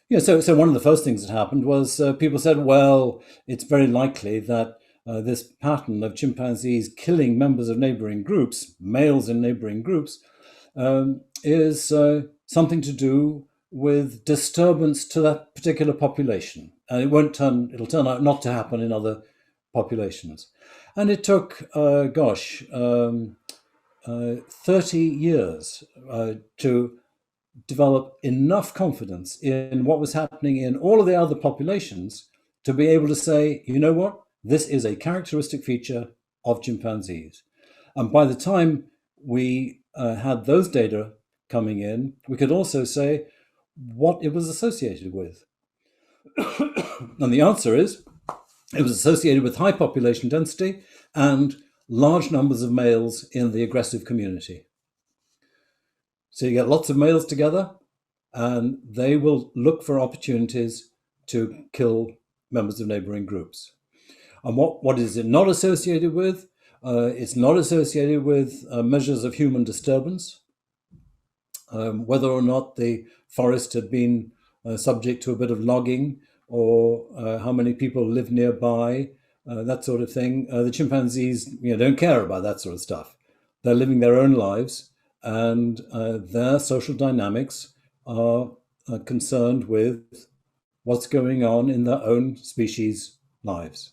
Speaker 1: one of the first things that happened was people said, well, it's very likely that this pattern of chimpanzees killing members of neighboring groups, males in neighboring groups, is something to do with disturbance to that particular population, and it'll turn out not to happen in other populations. And it took 30 years to develop enough confidence in what was happening in all of the other populations to be able to say, you know what, this is a characteristic feature of chimpanzees. And by the time we had those data coming in, we could also say what it was associated with. And the answer is it was associated with high population density and large numbers of males in the aggressive community. So you get lots of males together, and they will look for opportunities to kill members of neighboring groups. And what is it not associated with? It's not associated with measures of human disturbance, whether or not the forest had been subject to a bit of logging, or how many people live nearby, that sort of thing. The chimpanzees don't care about that sort of stuff. They're living their own lives, and their social dynamics are concerned with what's going on in their own species' lives.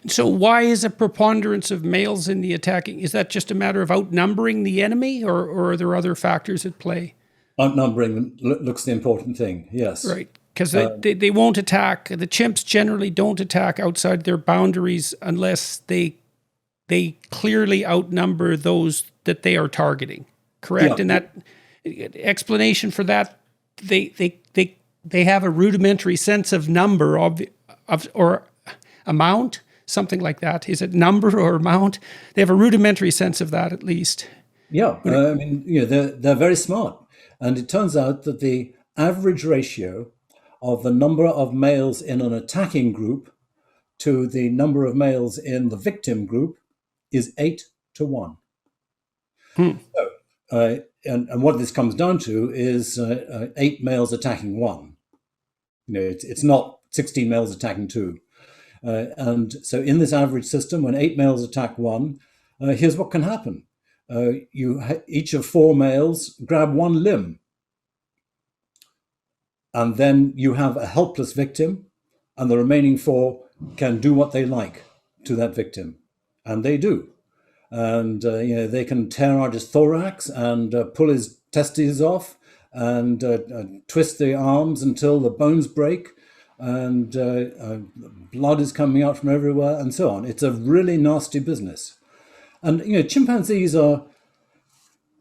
Speaker 2: So why is a preponderance of males in the attacking? Is that just a matter of outnumbering the enemy, or are there other factors at play?
Speaker 1: Outnumbering them looks the important thing, yes.
Speaker 2: Right, because they won't attack. The chimps generally don't attack outside their boundaries unless they clearly outnumber those that they are targeting. Correct? Yeah. And that explanation for that, they have a rudimentary sense of number of or amount, something like that. Is it number or amount? They have a rudimentary sense of that, at least.
Speaker 1: Yeah, I mean, they're very smart, and it turns out that the average ratio of the number of males in an attacking group to the number of males in the victim group is 8-1. So, and what this comes down to is 8 males attacking 1. It's not 16 males attacking 2. And so in this average system, when 8 males attack 1, here's what can happen. Each of 4 males grab 1 limb. And then you have a helpless victim, and the remaining 4 can do what they like to that victim. And they do. And they can tear out his thorax and pull his testes off and twist the arms until the bones break, and blood is coming out from everywhere, and so on. It's a really nasty business. And chimpanzees are,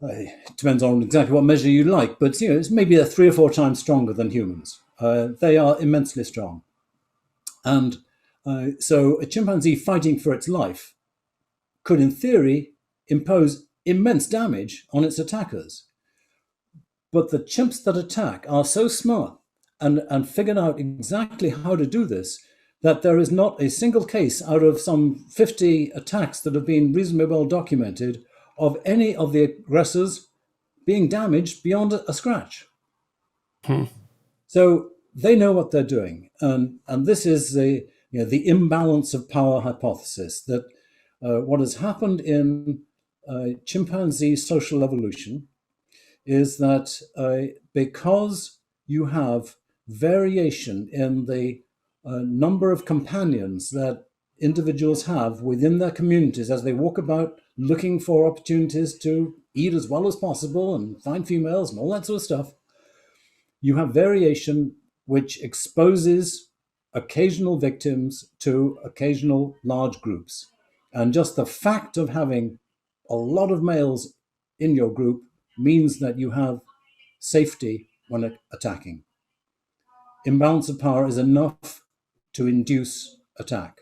Speaker 1: it depends on exactly what measure you like, but it's maybe 3 or 4 times stronger than humans. They are immensely strong. And so a chimpanzee fighting for its life could, in theory, impose immense damage on its attackers. But the chimps that attack are so smart and figured out exactly how to do this that there is not a single case out of some 50 attacks that have been reasonably well documented of any of the aggressors being damaged beyond a scratch. So they know what they're doing. And this is the imbalance of power hypothesis, that what has happened in chimpanzee social evolution is that because you have variation in the number of companions that individuals have within their communities as they walk about looking for opportunities to eat as well as possible and find females and all that sort of stuff, you have variation which exposes occasional victims to occasional large groups. And just the fact of having a lot of males in your group means that you have safety when attacking. Imbalance of power is enough to induce attack.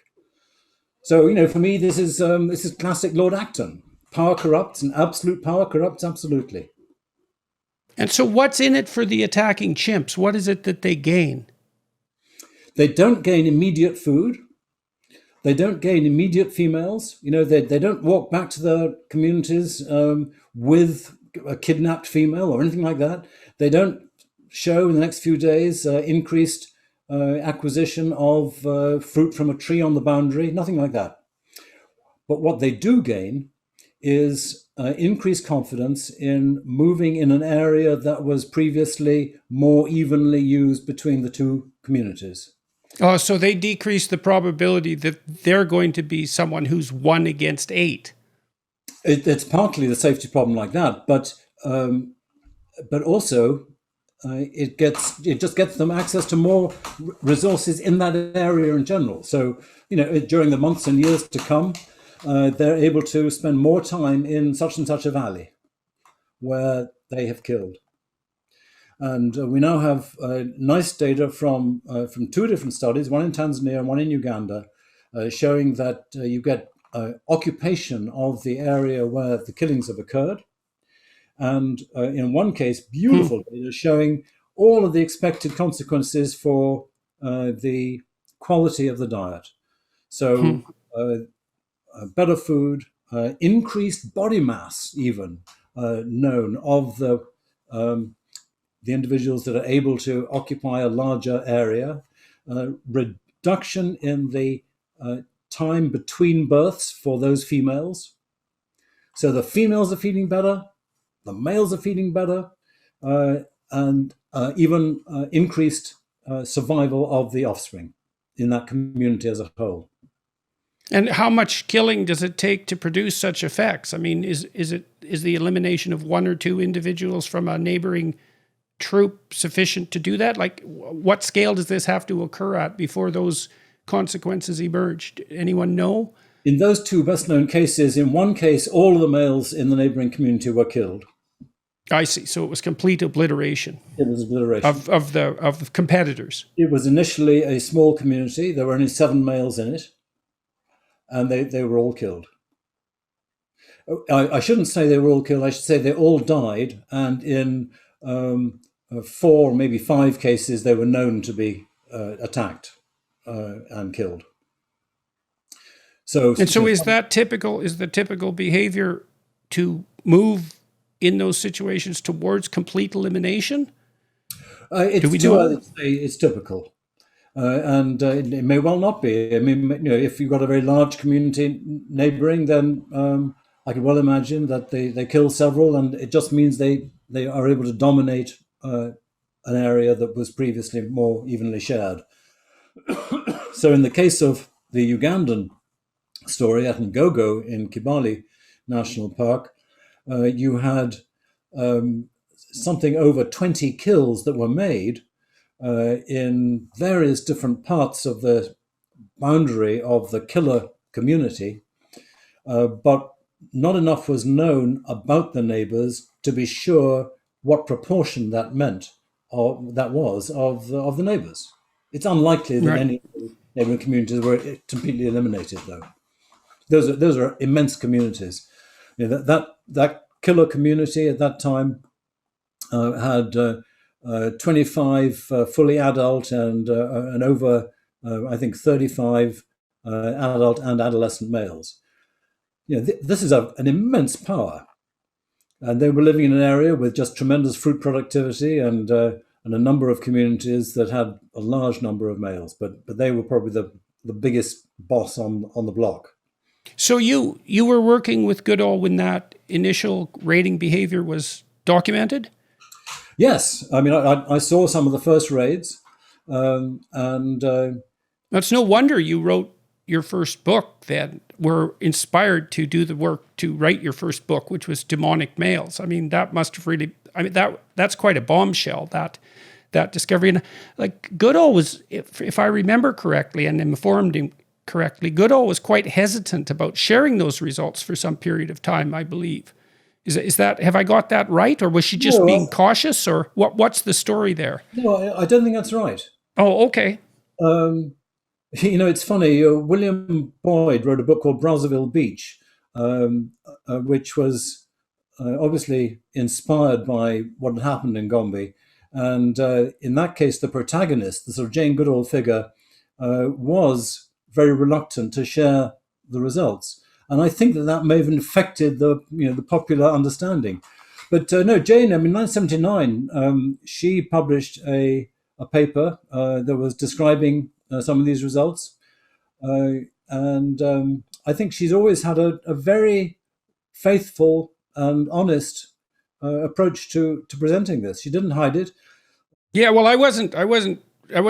Speaker 1: So, for me, this is classic Lord Acton. Power corrupts, and absolute power corrupts absolutely.
Speaker 2: And so what's in it for the attacking chimps? What is it that they gain?
Speaker 1: They don't gain immediate food. They don't gain immediate females. They don't walk back to their communities with a kidnapped female or anything like that. They don't show in the next few days increased acquisition of fruit from a tree on the boundary, nothing like that. But what they do gain is increased confidence in moving in an area that was previously more evenly used between the two communities.
Speaker 2: Oh, so they decrease the probability that they're going to be someone who's 1 against 8.
Speaker 1: It's partly the safety problem like that, but also it just gets them access to more resources in that area in general. So during the months and years to come, they're able to spend more time in such and such a valley where they have killed. And we now have nice data from 2 different studies, one in Tanzania and one in Uganda, showing that you get occupation of the area where the killings have occurred. And in one case, beautiful data showing all of the expected consequences for the quality of the diet. So better food, increased body mass even known of the individuals that are able to occupy a larger area, reduction in the time between births for those females. So the females are feeding better, the males are feeding better, and even increased survival of the offspring in that community as a whole.
Speaker 2: And how much killing does it take to produce such effects? I mean, is the elimination of 1 or 2 individuals from a neighboring troop sufficient to do that? Like, what scale does this have to occur at before those consequences emerge? Anyone know?
Speaker 1: In those 2 best-known cases, in one case, all of the males in the neighboring community were killed.
Speaker 2: I see. So it was complete obliteration.
Speaker 1: It was obliteration
Speaker 2: of the competitors.
Speaker 1: It was initially a small community. There were only 7 males in it, and they were all killed. I shouldn't say they were all killed. I should say they all died, and in 4, maybe 5 cases, they were known to be attacked and killed. So
Speaker 2: is that typical? Is the typical behavior to move in those situations towards complete elimination?
Speaker 1: Do we know? It's typical. And it may well not be. I mean, if you've got a very large community neighboring, then I can well imagine that they kill several, and it just means they are able to dominate an area that was previously more evenly shared. So in the case of the Ugandan story at Ngogo in Kibale National Park, you had something over 20 kills that were made in various different parts of the boundary of the killer community, but not enough was known about the neighbors to be sure what proportion that meant, or that was, of the neighbors. It's unlikely that any neighboring communities were completely eliminated, though. Those are immense communities. That killer community at that time had 25 fully adult and over, I think, 35 adult and adolescent males. This is an immense power. And they were living in an area with just tremendous fruit productivity and a number of communities that had a large number of males. But they were probably the biggest boss on the block.
Speaker 2: So you were working with Goodall when that initial raiding behavior was documented?
Speaker 1: Yes. I mean, I saw some of the first raids.
Speaker 2: It's no wonder you wrote your first book then, were inspired to do the work to write your first book, which was Demonic Males. I mean, that must have really, that's quite a bombshell, that discovery. And like Goodall was, if I remember correctly and informed him correctly, Goodall was quite hesitant about sharing those results for some period of time, I believe. Is that, have I got that right? Or was she just being cautious, or what's the story there?
Speaker 1: No, I don't think that's right.
Speaker 2: Oh, okay.
Speaker 1: It's funny. William Boyd wrote a book called Brazzaville Beach, which was obviously inspired by what had happened in Gombe. And in that case, the protagonist, the sort of Jane Goodall figure, was very reluctant to share the results. And I think that may have infected the popular understanding. But no, Jane, I mean, 1979, she published a paper that was describing some of these results. And I think she's always had a very faithful and honest approach to presenting this. She didn't hide it.
Speaker 2: Yeah, well, I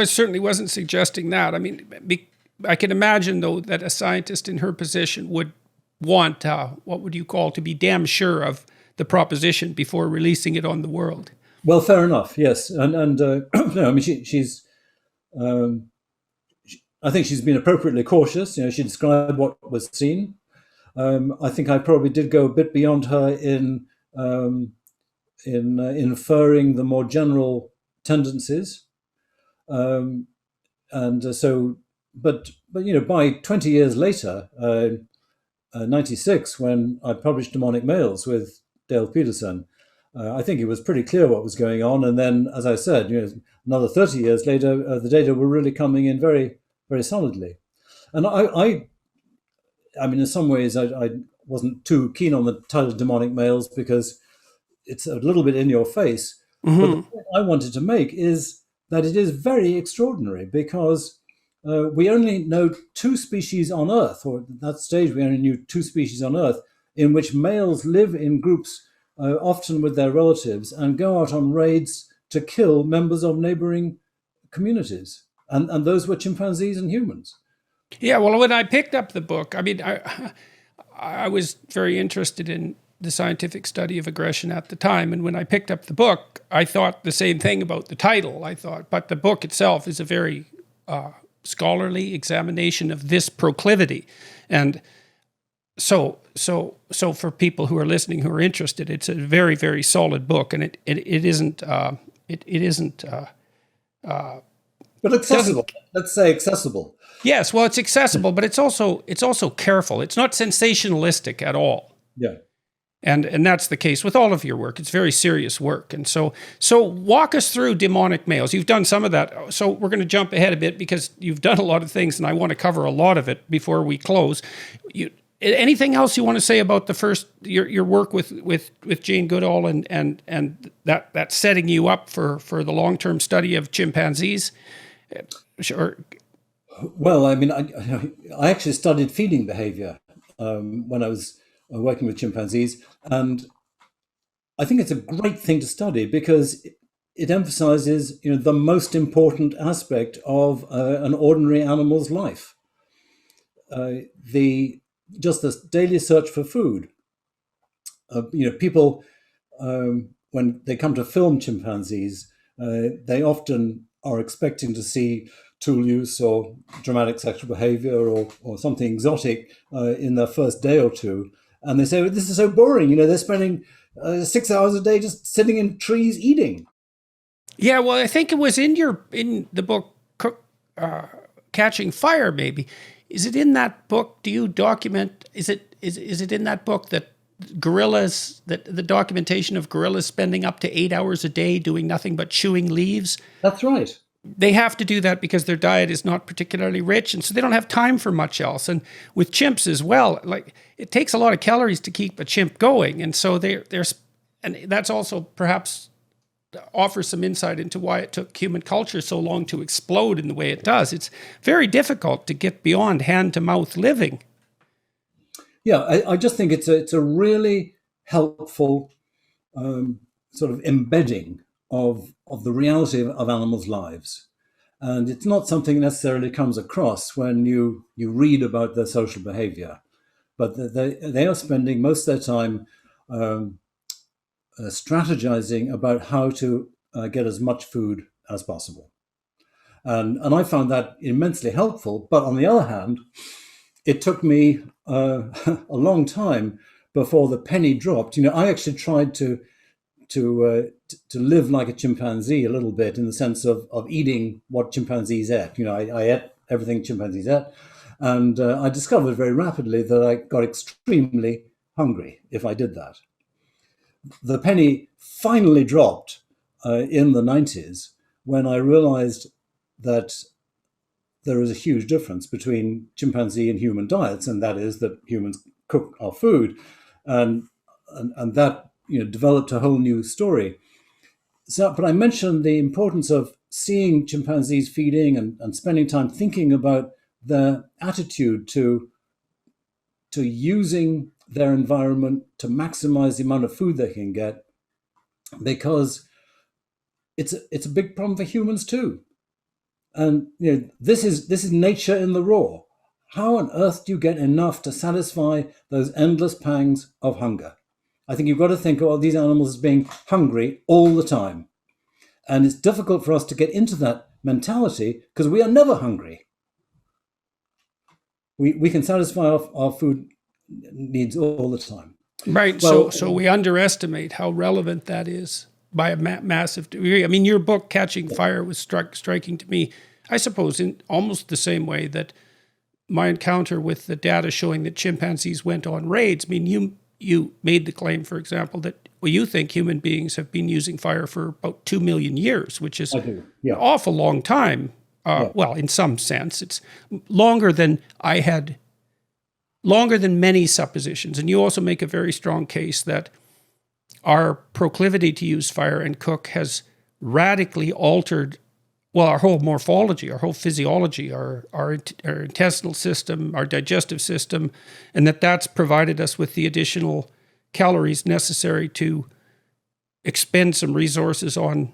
Speaker 2: certainly wasn't suggesting that. I mean, I can imagine though that a scientist in her position would want what would you call to be damn sure of the proposition before releasing it on the world.
Speaker 1: Well, fair enough. Yes, and no, I mean she's. Um, I think she's been appropriately cautious. She described what was seen. I think I probably did go a bit beyond her in inferring the more general tendencies. Um, and so, but by 20 years later, 96, when I published Demonic Males with Dale Peterson, I think it was pretty clear what was going on. And then, as I said, another 30 years later, the data were really coming in very, very solidly. And I mean, in some ways, I wasn't too keen on the title Demonic Males because it's a little bit in your face. But the point I wanted to make is that it is very extraordinary because we only know two species on Earth, or at that stage we only knew two species on Earth, in which males live in groups, often with their relatives, and go out on raids to kill members of neighboring communities. And those were chimpanzees and humans.
Speaker 2: Yeah, well, when I picked up the book, I mean, I was very interested in the scientific study of aggression at the time. And when I picked up the book, I thought the same thing about the title. I thought, but the book itself is a very scholarly examination of this proclivity. And so for people who are listening who are interested, it's a very, very solid book. And it isn't,
Speaker 1: But accessible. Let's say accessible.
Speaker 2: Yes, well, it's accessible, but it's also careful. It's not sensationalistic at all.
Speaker 1: Yeah.
Speaker 2: And that's the case with all of your work. It's very serious work. And so walk us through Demonic Males. You've done some of that. So we're going to jump ahead a bit because you've done a lot of things, and I want to cover a lot of it before we close. Anything else you want to say about the first your work with Jane Goodall and that setting you up for the long-term study of chimpanzees? Sure.
Speaker 1: Well, I mean, I actually studied feeding behavior when I was working with chimpanzees, and I think it's a great thing to study because it emphasizes, the most important aspect of an ordinary animal's life. The daily search for food. People when they come to film chimpanzees, they often are expecting to see tool use or dramatic sexual behavior or something exotic in their first day or two. And they say, well, this is so boring. They're spending 6 hours a day just sitting in trees eating.
Speaker 2: Yeah, well, I think it was in the book Catching Fire, maybe. Is it in that book? Do you document? Is it in that book that gorillas, that the documentation of gorillas spending up to 8 hours a day doing nothing but chewing leaves?
Speaker 1: That's right.
Speaker 2: They have to do that because their diet is not particularly rich, and so they don't have time for much else. And with chimps as well, like it takes a lot of calories to keep a chimp going, and so and that's also perhaps offers some insight into why it took human culture so long to explode in the way it does. It's very difficult to get beyond hand-to-mouth living.
Speaker 1: Yeah, I just think it's a really helpful sort of embedding of the reality of animals' lives. And it's not something necessarily comes across when you read about their social behavior, but they are spending most of their time strategizing about how to get as much food as possible. And I found that immensely helpful. But on the other hand, it took me a long time before the penny dropped. I actually tried to live like a chimpanzee a little bit, in the sense of eating what chimpanzees ate. I ate everything chimpanzees ate, and I discovered very rapidly that I got extremely hungry if I did that. The penny finally dropped in the 90s when I realized that there is a huge difference between chimpanzee and human diets, and that is that humans cook our food, and that developed a whole new story. So, but I mentioned the importance of seeing chimpanzees feeding and spending time thinking about their attitude to using their environment to maximize the amount of food they can get, because it's a big problem for humans too. And this is nature in the raw. How on earth do you get enough to satisfy those endless pangs of hunger? I think you've got to think of all these animals as being hungry all the time. And it's difficult for us to get into that mentality because we are never hungry. We can satisfy our food needs all the time.
Speaker 2: Right.
Speaker 1: Well,
Speaker 2: So we underestimate how relevant that is by a massive degree. I mean, your book, Catching Fire, was striking to me, I suppose, in almost the same way that my encounter with the data showing that chimpanzees went on raids. I mean, you made the claim, for example, that you think human beings have been using fire for about 2 million years, which is an awful long time. Well, in some sense, it's longer than many suppositions. And you also make a very strong case that our proclivity to use fire and cook has radically altered, well, our whole morphology, our whole physiology, our intestinal system, our digestive system, and that's provided us with the additional calories necessary to expend some resources on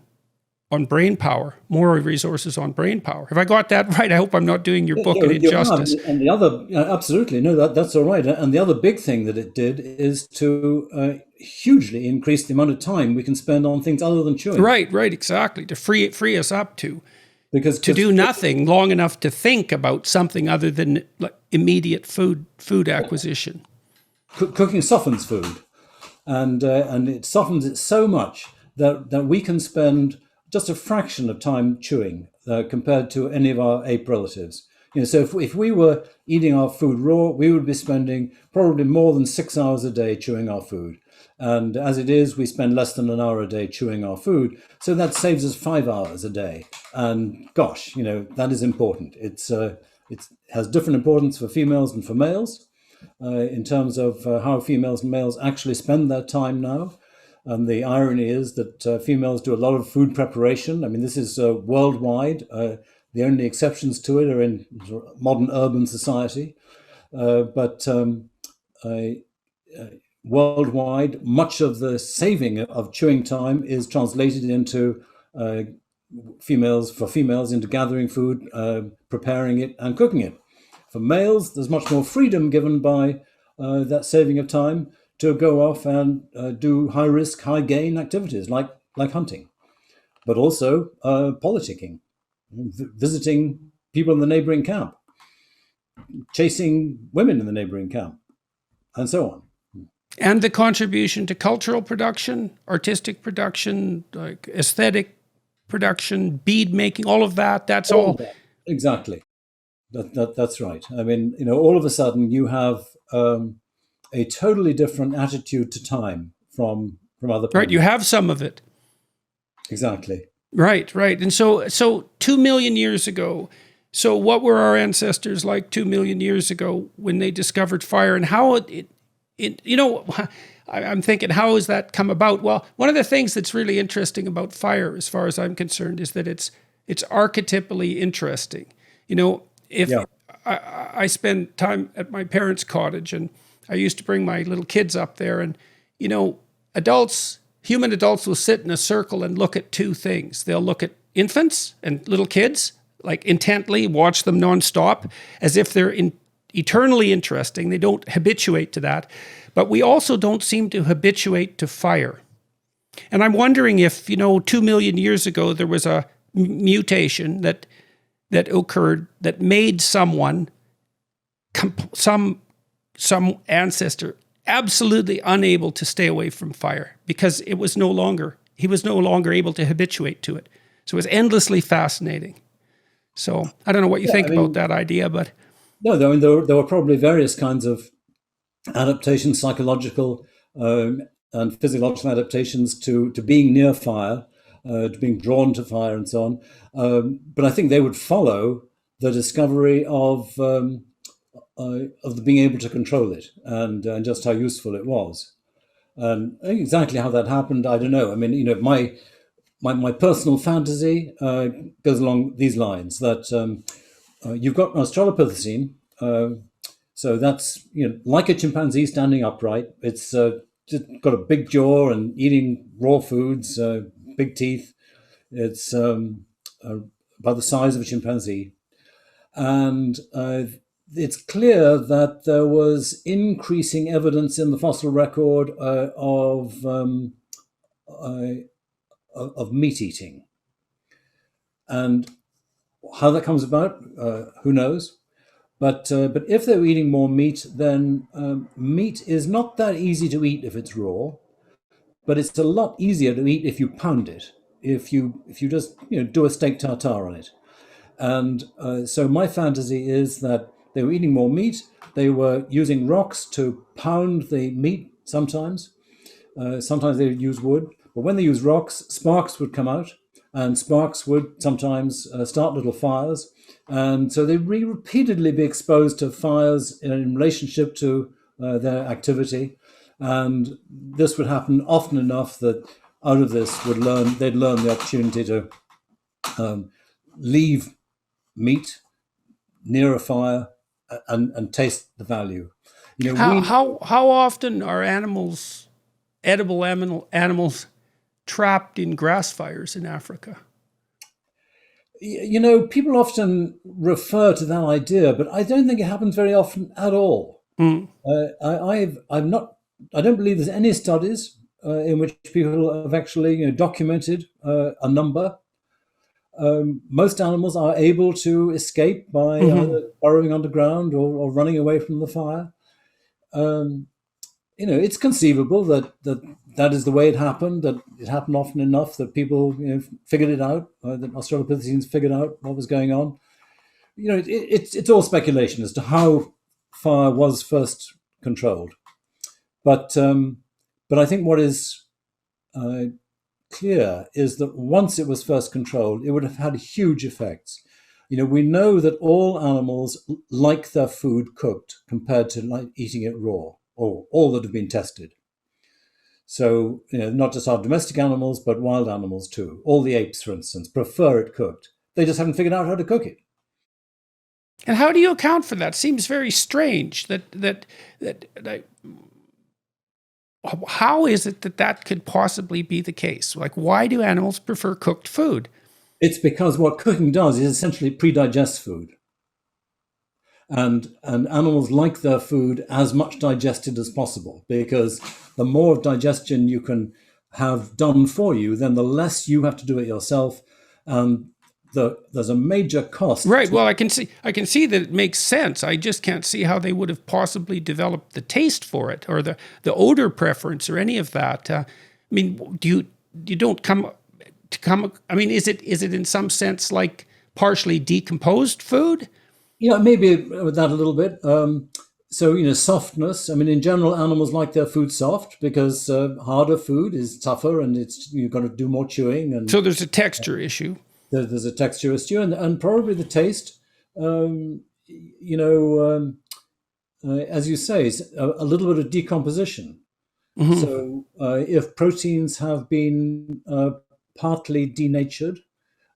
Speaker 2: brain power, more resources on brain power. Have I got that right? I hope I'm not doing your book an injustice.
Speaker 1: And the other, absolutely, no, that's all right. And the other big thing that it did is to hugely increase the amount of time we can spend on things other than chewing.
Speaker 2: Right, exactly. To free us up to do nothing long enough to think about something other than like immediate food acquisition.
Speaker 1: Cooking softens food, and it softens it so much that we can spend just a fraction of time chewing compared to any of our ape relatives. So if we were eating our food raw, we would be spending probably more than 6 hours a day chewing our food. And as it is, we spend less than an hour a day chewing our food. So that saves us 5 hours a day. And gosh, that is important. It has different importance for females and for males in terms of how females and males actually spend their time now. And the irony is that females do a lot of food preparation. I mean, this is worldwide. The only exceptions to it are in modern urban society. But worldwide, much of the saving of chewing time is translated into females into gathering food, preparing it, and cooking it. For males, there's much more freedom given by that saving of time to go off and do high-risk, high-gain activities like hunting, but also politicking, visiting people in the neighboring camp, chasing women in the neighboring camp, and so on.
Speaker 2: And the contribution to cultural production, artistic production, like aesthetic production, bead making, all of that, that's all.
Speaker 1: That. Exactly. That's right. I mean, all of a sudden you have a totally different attitude to time from other people.
Speaker 2: Right, you have some of it.
Speaker 1: Exactly.
Speaker 2: Right. And so 2 million years ago, so what were our ancestors like 2 million years ago when they discovered fire, and how I'm thinking, how has that come about? Well, one of the things that's really interesting about fire, as far as I'm concerned, is that it's archetypally interesting. I spend time at my parents' cottage, and I used to bring my little kids up there, and human adults will sit in a circle and look at two things. They'll look at infants and little kids, like intently, watch them nonstop, as if they're eternally interesting. They don't habituate to that. But we also don't seem to habituate to fire. And I'm wondering if, 2 million years ago, there was a mutation that occurred that made some ancestor absolutely unable to stay away from fire because he was no longer able to habituate to it. So it was endlessly fascinating. So I don't know what you think about that idea, but
Speaker 1: no, there were probably various kinds of adaptations, psychological and physiological adaptations to being near fire, to being drawn to fire, and so on. But I think they would follow the discovery of being able to control it, and just how useful it was. And exactly how that happened, I don't know. I mean, my personal fantasy goes along these lines, that you've got Australopithecine, so that's like a chimpanzee standing upright. It's just got a big jaw and eating raw foods, big teeth. It's about the size of a chimpanzee, and it's clear that there was increasing evidence in the fossil record of meat eating, and how that comes about, who knows? But if they're eating more meat, then meat is not that easy to eat if it's raw, but it's a lot easier to eat if you pound it. If you just do a steak tartare on it. And so my fantasy is that they were eating more meat. They were using rocks to pound the meat sometimes. Sometimes they would use wood. But when they used rocks, sparks would come out, and sparks would sometimes start little fires. And so they'd repeatedly be exposed to fires in relationship to their activity. And this would happen often enough that out of this they'd learn the opportunity to leave meat near a fire and taste the value.
Speaker 2: How often are edible animals trapped in grass fires in Africa?
Speaker 1: People often refer to that idea, but I don't think it happens very often at all. I don't believe there's any studies in which people have actually documented a number. Most animals are able to escape by either burrowing underground or running away from the fire. It's conceivable that is the way it happened, that it happened often enough that people figured it out, that Australopithecines figured out what was going on. It's all speculation as to how fire was first controlled. But I think what is clear is that once it was first controlled, it would have had huge effects. We know that all animals like their food cooked compared to like eating it raw, or all that have been tested. So, not just our domestic animals, but wild animals too. All the apes, for instance, prefer it cooked. They just haven't figured out how to cook it.
Speaker 2: And how do you account for that? Seems very strange how is it that could possibly be the case? Like, why do animals prefer cooked food?
Speaker 1: It's because what cooking does is essentially pre-digest food. And animals like their food as much digested as possible, because the more digestion you can have done for you, then the less you have to do it yourself. There's a major cost.
Speaker 2: Right. Well, I can see that it makes sense. I just can't see how they would have possibly developed the taste for it, or the odor preference, or any of that. I mean, you don't come? I mean, is it in some sense like partially decomposed food?
Speaker 1: Maybe with that a little bit. So, softness. I mean, in general, animals like their food soft because harder food is tougher, and you've got to do more chewing. And
Speaker 2: so there's a texture issue.
Speaker 1: There's a texture issue, and probably the taste. As you say, is a little bit of decomposition. So if proteins have been partly denatured,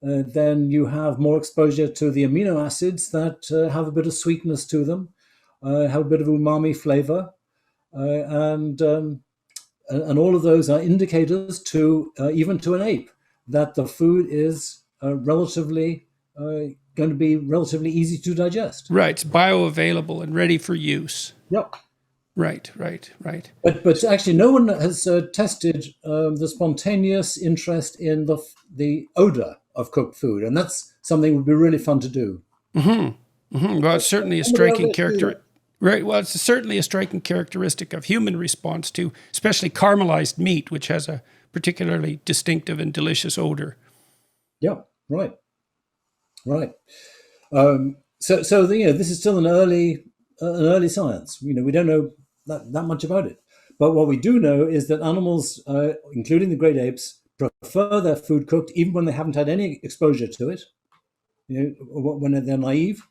Speaker 1: then you have more exposure to the amino acids that have a bit of sweetness to them, have a bit of umami flavor, and all of those are indicators to even to an ape that the food is relatively going to be relatively easy to digest.
Speaker 2: Right, it's bioavailable and ready for use.
Speaker 1: Yep.
Speaker 2: Right.
Speaker 1: But actually, no one has tested the spontaneous interest in the odor of cooked food, and that's something that would be really fun to do.
Speaker 2: Well, it's certainly a striking character. Right. Well, it's certainly a striking characteristic of human response to, especially caramelized meat, which has a particularly distinctive and delicious odor.
Speaker 1: Yeah. Right. So this is still an early science. We don't know that much about it. But what we do know is that animals, including the great apes, prefer their food cooked even when they haven't had any exposure to it. when they're naive.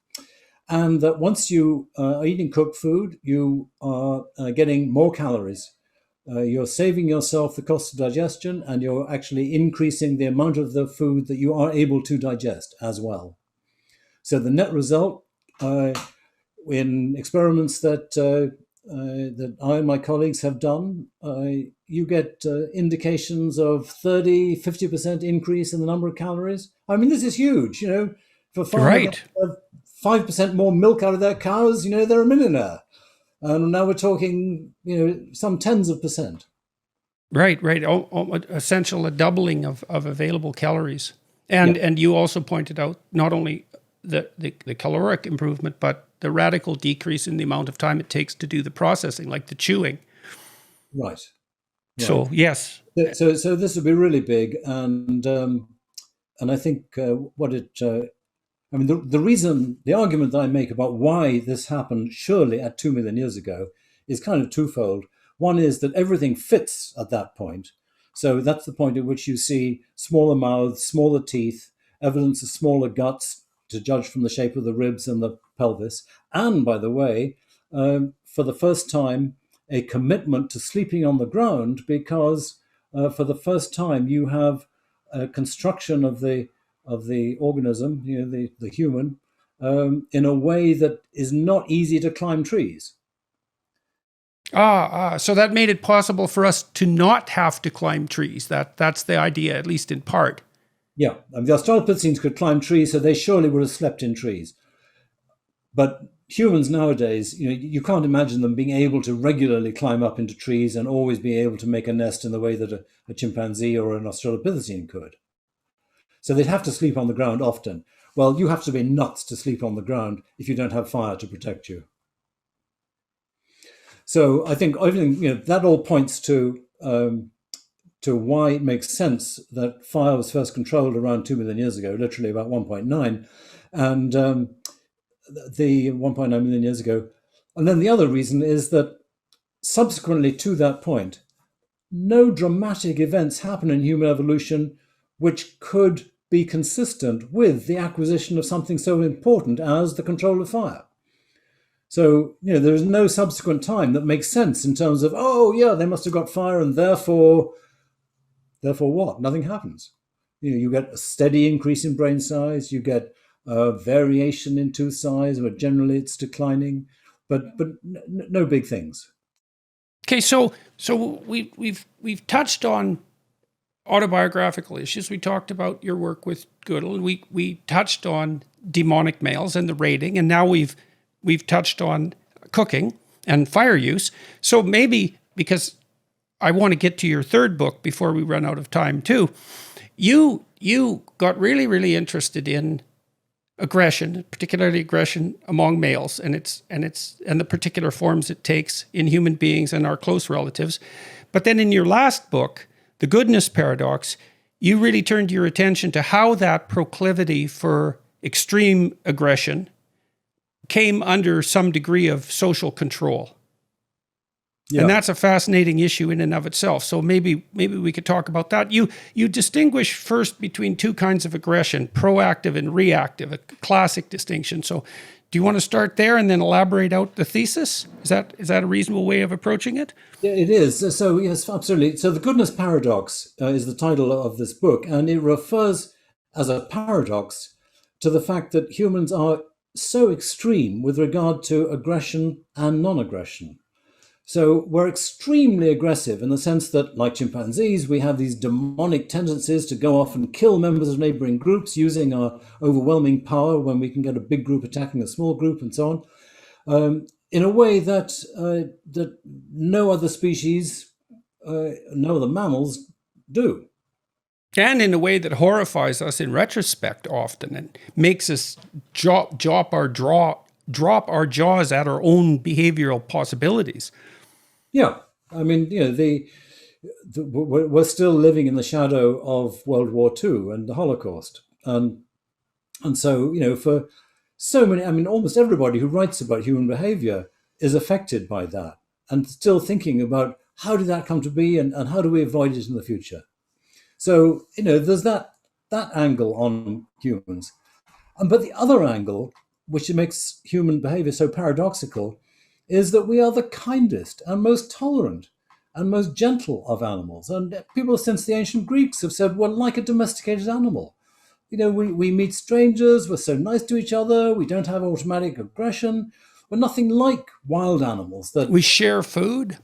Speaker 1: And that once you are eating cooked food, you are getting more calories. You're saving yourself the cost of digestion, and you're actually increasing the amount of the food that you are able to digest as well. So the net result, in experiments that I and my colleagues have done, you get indications of 30, 50% increase in the number of calories. I mean, this is huge. If a farmer gets
Speaker 2: Right.
Speaker 1: 5% more milk out of their cows, they're a millionaire. And now we're talking, some tens of percent.
Speaker 2: Right, right. Essential a doubling of available calories.
Speaker 1: Yeah,
Speaker 2: And you also pointed out not only the caloric improvement, but the radical decrease in the amount of time it takes to do the processing, like the chewing.
Speaker 1: right, right.
Speaker 2: So yes.
Speaker 1: So this would be really big, and I think I mean, the argument that I make about why this happened surely at 2 million years ago is kind of twofold. One is that everything fits at that point. So that's the point at which you see smaller mouths, smaller teeth, evidence of smaller guts to judge from the shape of the ribs and the pelvis. And by the way, for the first time, a commitment to sleeping on the ground because for the first time you have a construction of the organism, the human, in a way that is not easy to climb trees.
Speaker 2: So that made it possible for us to not have to climb trees. That's the idea, at least in part.
Speaker 1: Yeah, and the Australopithecines could climb trees, so they surely would have slept in trees. But humans nowadays, you can't imagine them being able to regularly climb up into trees and always be able to make a nest in the way that a chimpanzee or an Australopithecine could. So they'd have to sleep on the ground often. Well, you have to be nuts to sleep on the ground if you don't have fire to protect you. So I think everything, that all points to why it makes sense that fire was first controlled around 2 million years ago, literally about 1.9, and the 1.9 million years ago. And then the other reason is that subsequently to that point, no dramatic events happen in human evolution which could be consistent with the acquisition of something so important as the control of fire. So, there is no subsequent time that makes sense in terms of, oh, yeah, they must have got fire and therefore what? Nothing happens. You get a steady increase in brain size, you get variation in tooth size, but generally it's declining, but no big things.
Speaker 2: Okay, so we've touched on autobiographical issues. We talked about your work with Goodall, and we touched on demonic males and the rating, and now we've touched on cooking and fire use. So maybe, because I want to get to your third book before we run out of time too, you got really, really interested in aggression, particularly aggression among males, and the particular forms it takes in human beings and our close relatives. But then in your last book, The Goodness Paradox, you really turned your attention to how that proclivity for extreme aggression came under some degree of social control.
Speaker 1: Yeah.
Speaker 2: And that's a fascinating issue in and of itself. So maybe we could talk about that. You distinguish first between two kinds of aggression, proactive and reactive, a classic distinction. So do you want to start there and then elaborate out the thesis? Is that a reasonable way of approaching it?
Speaker 1: Yeah, it is. So yes, absolutely. So The Goodness Paradox is the title of this book, and it refers as a paradox to the fact that humans are so extreme with regard to aggression and non-aggression. So we're extremely aggressive in the sense that, like chimpanzees, we have these demonic tendencies to go off and kill members of neighboring groups using our overwhelming power when we can get a big group attacking a small group and so on, in a way that no other species, no other mammals do.
Speaker 2: And in a way that horrifies us in retrospect often and makes us drop our jaws at our own behavioral possibilities.
Speaker 1: Yeah, I mean, we're still living in the shadow of World War II and the Holocaust, and so for so many, I mean, almost everybody who writes about human behavior is affected by that, and still thinking about how did that come to be, and how do we avoid it in the future. So there's that angle on humans. But the other angle, which makes human behavior so paradoxical, is that we are the kindest and most tolerant and most gentle of animals. And people since the ancient Greeks have said we're like a domesticated animal. We meet strangers, we're so nice to each other, we don't have automatic aggression. We're nothing like wild animals that,
Speaker 2: We share food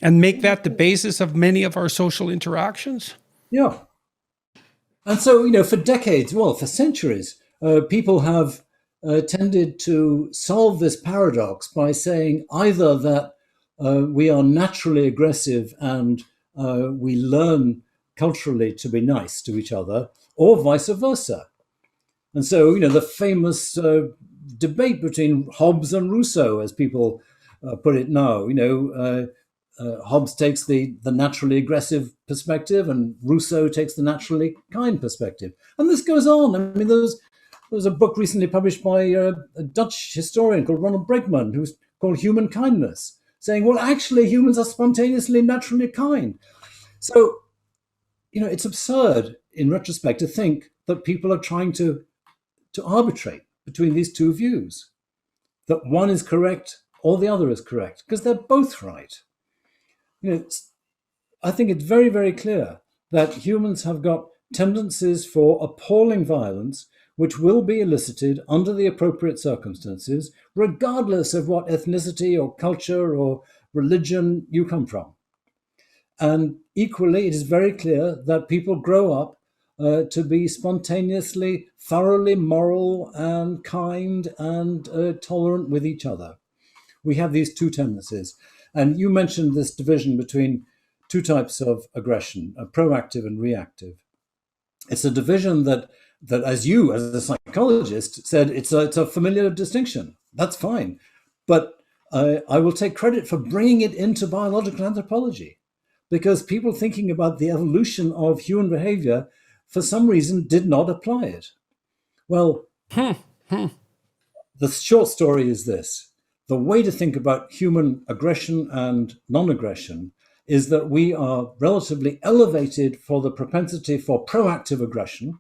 Speaker 2: and make that the basis of many of our social interactions.
Speaker 1: yeah. And so, for decades, well, for centuries, people have tended to solve this paradox by saying either that we are naturally aggressive and we learn culturally to be nice to each other, or vice versa. And so, the famous debate between Hobbes and Rousseau, as people put it now, Hobbes takes the naturally aggressive perspective, and Rousseau takes the naturally kind perspective. And this goes on. I mean, there was a book recently published by a Dutch historian called Ronald Bregman, who's called Human Kindness, saying, well, actually, humans are spontaneously, naturally kind. So, it's absurd in retrospect to think that people are trying to arbitrate between these two views, that one is correct or the other is correct, because they're both right. I think it's very, very clear that humans have got tendencies for appalling violence, which will be elicited under the appropriate circumstances, regardless of what ethnicity or culture or religion you come from. And equally, it is very clear that people grow up to be spontaneously, thoroughly moral and kind and tolerant with each other. We have these two tendencies. And you mentioned this division between two types of aggression, proactive and reactive. It's a division that as you, as a psychologist, said, it's a familiar distinction. That's fine. But I will take credit for bringing it into biological anthropology, because people thinking about the evolution of human behavior, for some reason, did not apply it. Well, the short story is this. The way to think about human aggression and non-aggression is that we are relatively elevated for the propensity for proactive aggression,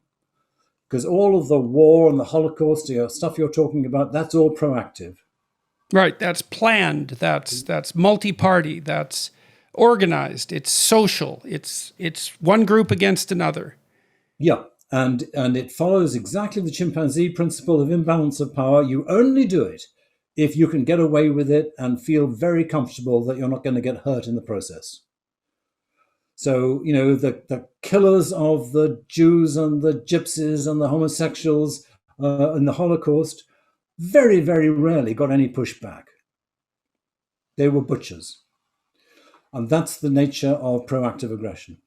Speaker 1: because all of the war and the Holocaust, stuff you're talking about, that's all proactive.
Speaker 2: Right, that's planned, that's multi-party, that's organized, it's social, it's one group against another.
Speaker 1: Yeah, and it follows exactly the chimpanzee principle of imbalance of power. You only do it if you can get away with it and feel very comfortable that you're not going to get hurt in the process. So, the killers of the Jews and the gypsies and the homosexuals in the Holocaust very, very rarely got any pushback. They were butchers. And that's the nature of proactive aggression.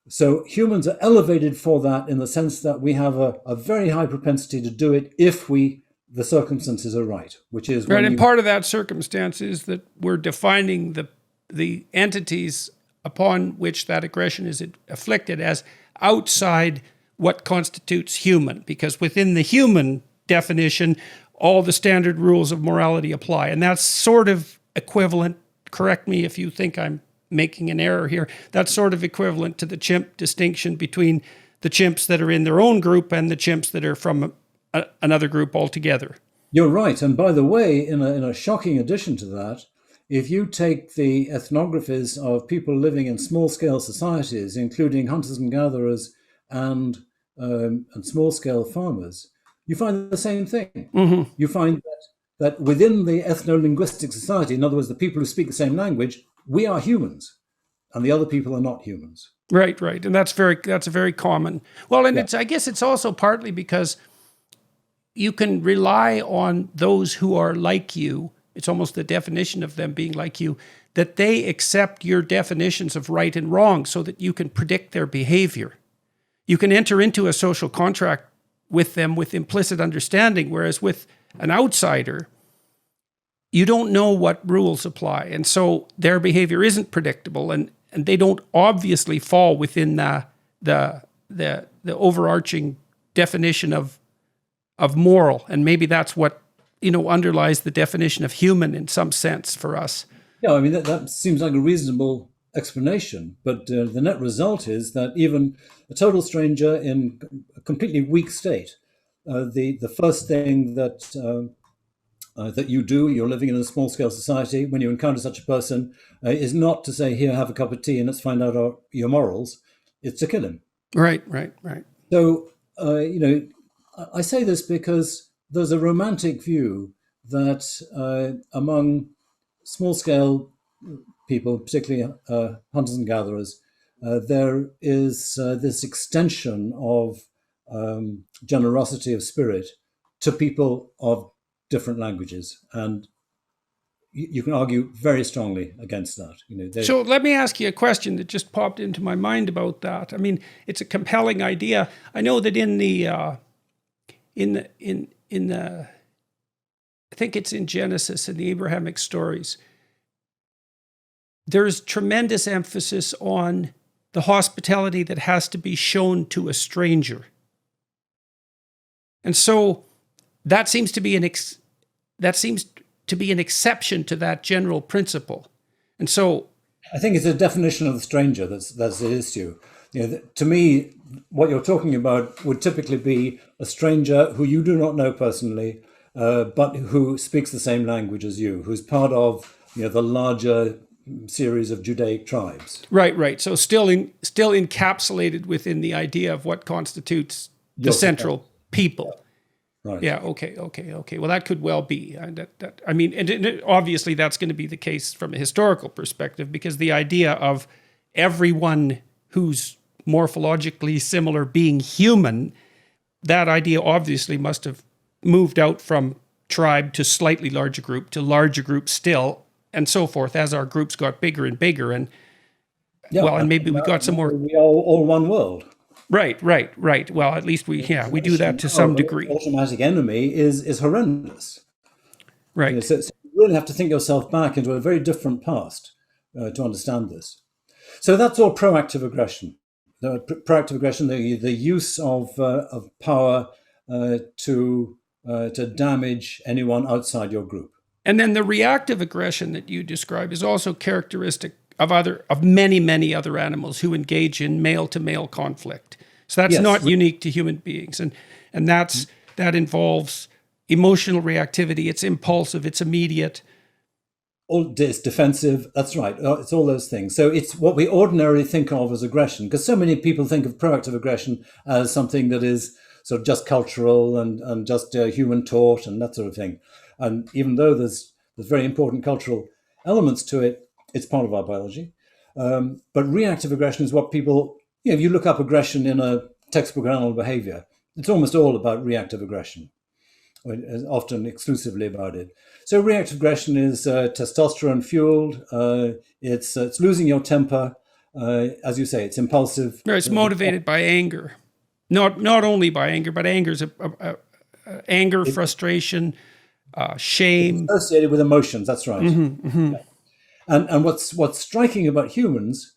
Speaker 1: So humans are elevated for that in the sense that we have a very high propensity to do it if the circumstances are right, which is
Speaker 2: right. And part of that circumstance is that we're defining the entities upon which that aggression is afflicted as outside what constitutes human, because within the human definition, all the standard rules of morality apply. And that's sort of equivalent, correct me if you think I'm making an error here, that's sort of equivalent to the chimp distinction between the chimps that are in their own group and the chimps that are from another group altogether.
Speaker 1: You're right. And by the way, in a shocking addition to that, if you take the ethnographies of people living in small-scale societies, including hunters and gatherers and small-scale farmers, you find the same thing.
Speaker 2: Mm-hmm.
Speaker 1: You find that within the ethno-linguistic society, in other words, the people who speak the same language, we are humans, and the other people are not humans.
Speaker 2: Right, right, and that's a very common. Well, and I guess it's also partly because you can rely on those who are like you. It's almost the definition of them being like you, that they accept your definitions of right and wrong, so that you can predict their behavior. You can enter into a social contract with them with implicit understanding, whereas with an outsider, you don't know what rules apply. And so their behavior isn't predictable, and they don't obviously fall within the overarching definition of moral. And maybe that's what, underlies the definition of human in some sense for us.
Speaker 1: Yeah, I mean, that seems like a reasonable explanation, but the net result is that even a total stranger in a completely weak state the first thing that you do, you're living in a small scale society, when you encounter such a person, is not to say, here, have a cup of tea and let's find out your morals. It's to kill him.
Speaker 2: Right.
Speaker 1: So, I say this because there's a romantic view that among small scale people, particularly hunters and gatherers, there is this extension of generosity of spirit to people of different languages, and you can argue very strongly against that.
Speaker 2: So let me ask you a question that just popped into my mind about that. I mean, it's a compelling idea. I know that in the I think it's in Genesis, in the Abrahamic stories, there's tremendous emphasis on the hospitality that has to be shown to a stranger. And so that seems to be an exception to that general principle. And so
Speaker 1: I think it's a definition of the stranger that's the issue. To me, what you're talking about would typically be a stranger who you do not know personally, but who speaks the same language as you, who's part of the larger series of Judaic tribes.
Speaker 2: Right. So still encapsulated within the idea of what constitutes the central people.
Speaker 1: Right.
Speaker 2: Yeah. Okay. Well, that could well be. I mean, and obviously that's going to be the case from a historical perspective, because the idea of everyone who's morphologically similar being human, that idea obviously must have moved out from tribe to slightly larger group to larger group still, and so forth, as our groups got bigger and bigger. And and maybe we got some more.
Speaker 1: We are all one world.
Speaker 2: Right. Well, at least we do that to some degree.
Speaker 1: Automatic enemy is horrendous.
Speaker 2: Right.
Speaker 1: So you really have to think yourself back into a very different past to understand this. So that's all proactive aggression. Proactive aggression, the use of power to damage anyone outside your group.
Speaker 2: And then the reactive aggression that you describe is also characteristic of many other animals who engage in male-to-male conflict. So that's not unique to human beings, and that involves emotional reactivity. It's impulsive. It's immediate.
Speaker 1: It's defensive. That's right. It's all those things. So it's what we ordinarily think of as aggression, because so many people think of proactive aggression as something that is sort of just cultural and just human taught and that sort of thing. And even though there's very important cultural elements to it, it's part of our biology. But reactive aggression is what people, if you look up aggression in a textbook on animal behavior, it's almost all about reactive aggression, often exclusively about it. So reactive aggression is testosterone fueled. It's losing your temper. As you say, it's impulsive.
Speaker 2: It's motivated by anger. Not only by anger, but anger's anger, frustration, shame.
Speaker 1: It's associated with emotions, that's right. Yeah. And what's striking about humans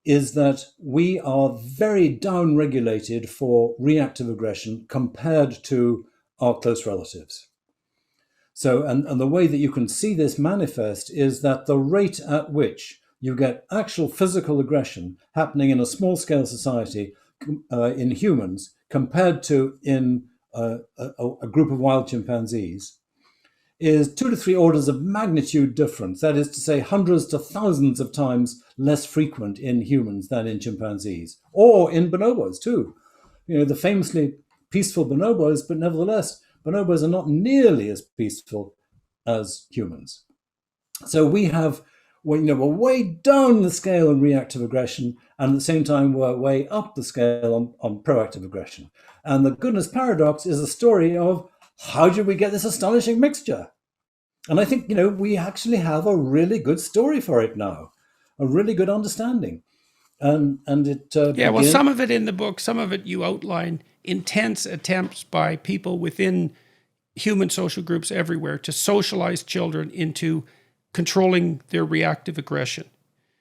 Speaker 1: is that we are very down-regulated for reactive aggression compared to our close relatives. So, and the way that you can see this manifest is that the rate at which you get actual physical aggression happening in a small-scale society in humans compared to in a group of wild chimpanzees is 2 to 3 orders of magnitude difference. That is to say, hundreds to thousands of times less frequent in humans than in chimpanzees, or in bonobos too. The famously peaceful bonobos, but nevertheless, bonobos are not nearly as peaceful as humans. So we're way down the scale in reactive aggression, and at the same time, we're way up the scale on proactive aggression. And the goodness paradox is a story of how did we get this astonishing mixture? And I think, we actually have a really good story for it now, a really good understanding. And it
Speaker 2: well, some of it in the book, some of it you outline intense attempts by people within human social groups everywhere to socialize children into controlling their reactive aggression.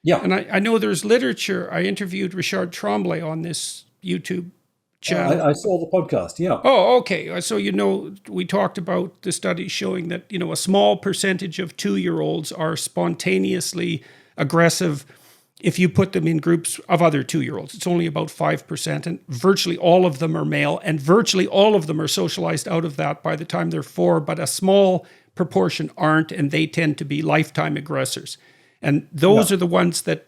Speaker 1: Yeah.
Speaker 2: And I know there's literature. I interviewed Richard Tremblay on this YouTube channel.
Speaker 1: I saw the podcast, yeah.
Speaker 2: Oh, okay. So, we talked about the studies showing that, a small percentage of 2-year-olds are spontaneously aggressive if you put them in groups of other 2-year-olds. It's only about 5%, and virtually all of them are male, and virtually all of them are socialized out of that by the time they're 4, but a small proportion aren't, and they tend to be lifetime aggressors. And those
Speaker 1: Yeah.
Speaker 2: are the ones that,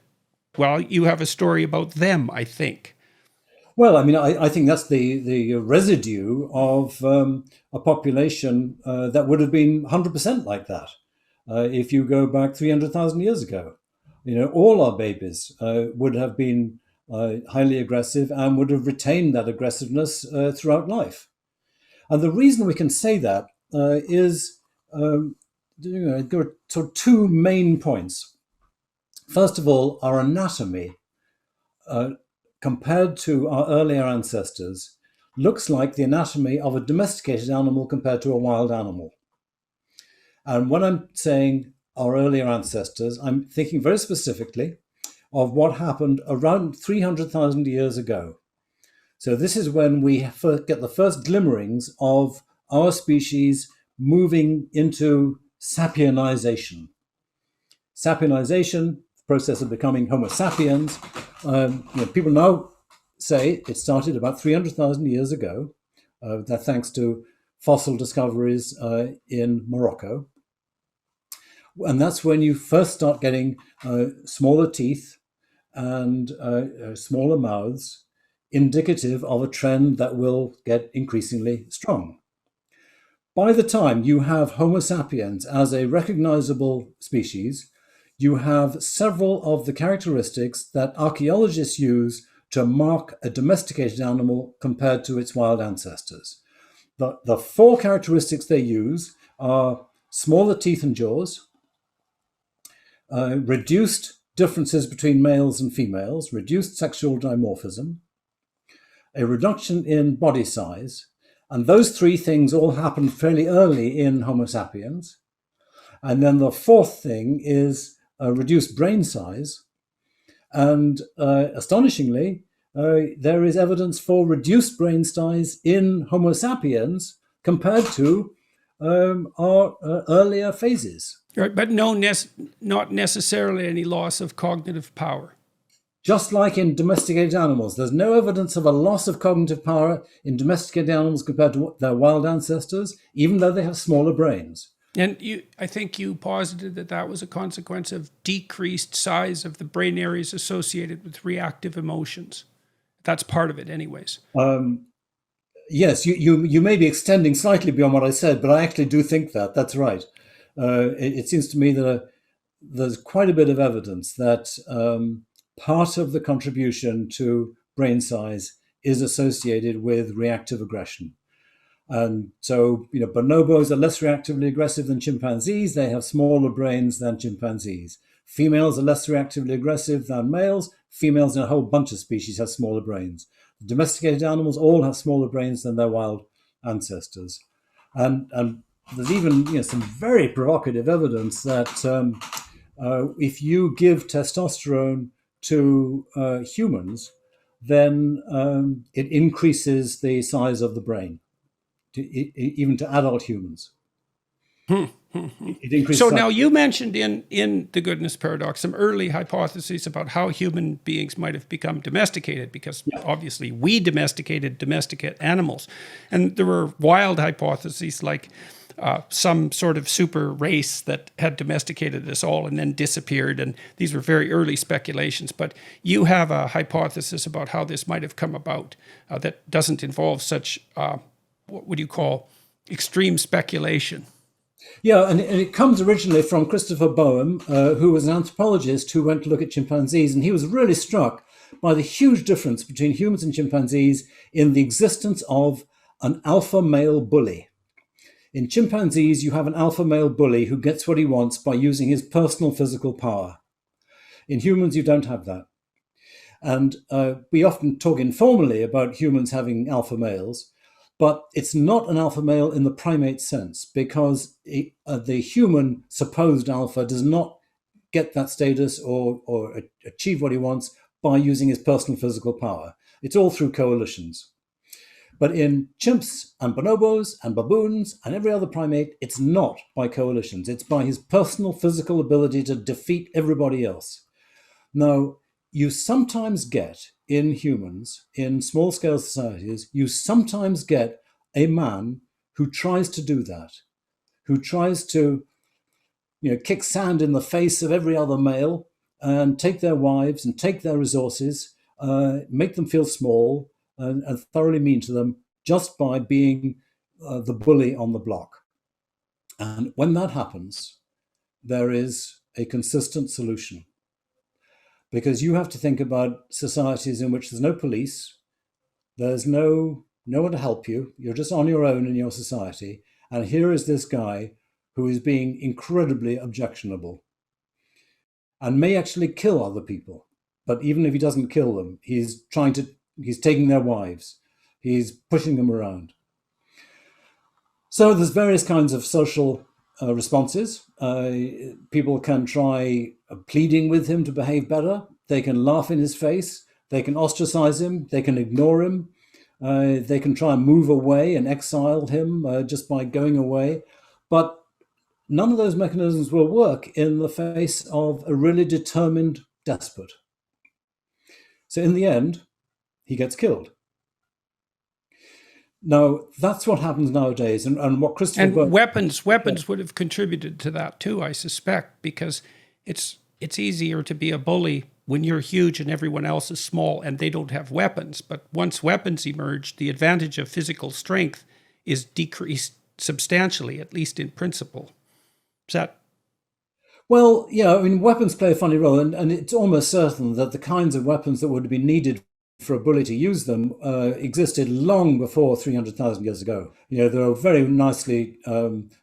Speaker 2: well, you have a story about them, I think.
Speaker 1: Well, I mean, I think that's the residue of a population that would have been 100% like that if you go back 300,000 years ago. You know, all our babies would have been highly aggressive and would have retained that aggressiveness throughout life. And the reason we can say that is there are sort of two main points. First of all, our anatomy, uh, compared to our earlier ancestors, looks like the anatomy of a domesticated animal compared to a wild animal. And when I'm saying our earlier ancestors, I'm thinking very specifically of what happened around 300,000 years ago. So this is when we get the first glimmerings of our species moving into sapienization. Sapienization, the process of becoming Homo sapiens. People now say it started about 300,000 years ago, that thanks to fossil discoveries in Morocco. And that's when you first start getting smaller teeth and smaller mouths, indicative of a trend that will get increasingly strong. By the time you have Homo sapiens as a recognizable species, you have several of the characteristics that archaeologists use to mark a domesticated animal compared to its wild ancestors. The four characteristics they use are smaller teeth and jaws, reduced differences between males and females, reduced sexual dimorphism, a reduction in body size, and those three things all happened fairly early in Homo sapiens. And then the fourth thing is a reduced brain size. And astonishingly, there is evidence for reduced brain size in Homo sapiens compared to our earlier phases.
Speaker 2: Right, but not necessarily any loss of cognitive power.
Speaker 1: Just like in domesticated animals, there's no evidence of a loss of cognitive power in domesticated animals compared to their wild ancestors, even though they have smaller brains.
Speaker 2: And I think you posited that that was a consequence of decreased size of the brain areas associated with reactive emotions. That's part of it, anyways.
Speaker 1: Yes, you may be extending slightly beyond what I said, but I actually do think that. That's right. It seems to me that there's quite a bit of evidence that part of the contribution to brain size is associated with reactive aggression. And so, bonobos are less reactively aggressive than chimpanzees. They have smaller brains than chimpanzees. Females are less reactively aggressive than males. Females in a whole bunch of species have smaller brains. Domesticated animals all have smaller brains than their wild ancestors. And there's even some very provocative evidence that if you give testosterone to humans, then it increases the size of the brain. Even to adult humans. It increases.
Speaker 2: So now you mentioned in the goodness paradox some early hypotheses about how human beings might have become domesticated, because obviously we domesticate animals. And there were wild hypotheses like some sort of super race that had domesticated us all and then disappeared. And these were very early speculations. But you have a hypothesis about how this might have come about that doesn't involve such what would you call extreme speculation?
Speaker 1: Yeah, and it comes originally from Christopher Boehm, who was an anthropologist who went to look at chimpanzees, and he was really struck by the huge difference between humans and chimpanzees in the existence of an alpha male bully. In chimpanzees, you have an alpha male bully who gets what he wants by using his personal physical power. In humans, you don't have that. And we often talk informally about humans having alpha males, but it's not an alpha male in the primate sense, because the human supposed alpha does not get that status or achieve what he wants by using his personal physical power. It's all through coalitions. But in chimps and bonobos and baboons and every other primate, it's not by coalitions. It's by his personal physical ability to defeat everybody else. Now, you sometimes get in humans, in small scale societies, you sometimes get a man who tries to do that, who tries to, kick sand in the face of every other male and take their wives and take their resources, make them feel small and thoroughly mean to them just by being the bully on the block. And when that happens, there is a consistent solution. Because you have to think about societies in which there's no police, there's no one to help you, you're just on your own in your society. And here is this guy who is being incredibly objectionable and may actually kill other people. But even if he doesn't kill them, he's taking their wives, he's pushing them around. So there's various kinds of social responses. People can try pleading with him to behave better. They can laugh in his face. They can ostracize him. They can ignore him. They can try and move away and exile him just by going away. But none of those mechanisms will work in the face of a really determined despot. So in the end, he gets killed. Now, that's what happens nowadays, and what Christopher
Speaker 2: and weapons would have contributed to that too, I suspect, because it's easier to be a bully when you're huge and everyone else is small and they don't have weapons. But once weapons emerge, the advantage of physical strength is decreased substantially, at least in principle. Is that?
Speaker 1: Well, yeah, I mean, weapons play a funny role, and it's almost certain that the kinds of weapons that would be needed for a bully to use them existed long before 300,000 years ago. There are very nicely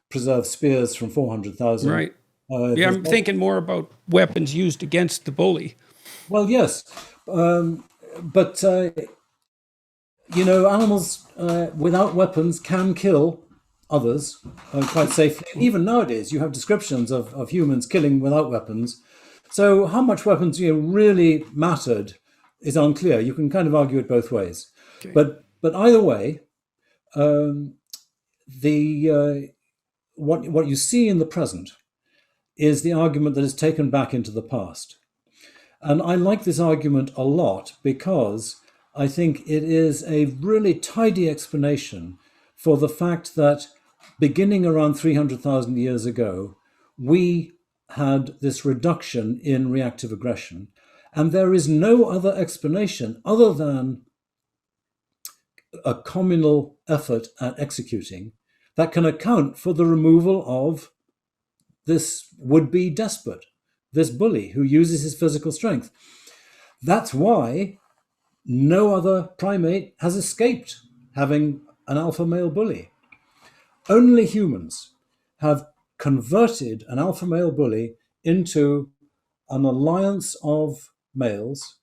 Speaker 1: preserved spears from 400,000.
Speaker 2: Right. I'm thinking more about weapons used against the bully.
Speaker 1: Well, yes. But animals without weapons can kill others quite safely. Even nowadays, you have descriptions of humans killing without weapons. So how much weapons really mattered is unclear. You can kind of argue it both ways. Okay. But either way, what you see in the present is the argument that is taken back into the past. And I like this argument a lot because I think it is a really tidy explanation for the fact that beginning around 300,000 years ago, we had this reduction in reactive aggression. And there is no other explanation other than a communal effort at executing that can account for the removal of this would-be despot, this bully who uses his physical strength. That's why no other primate has escaped having an alpha male bully. Only humans have converted an alpha male bully into an alliance of males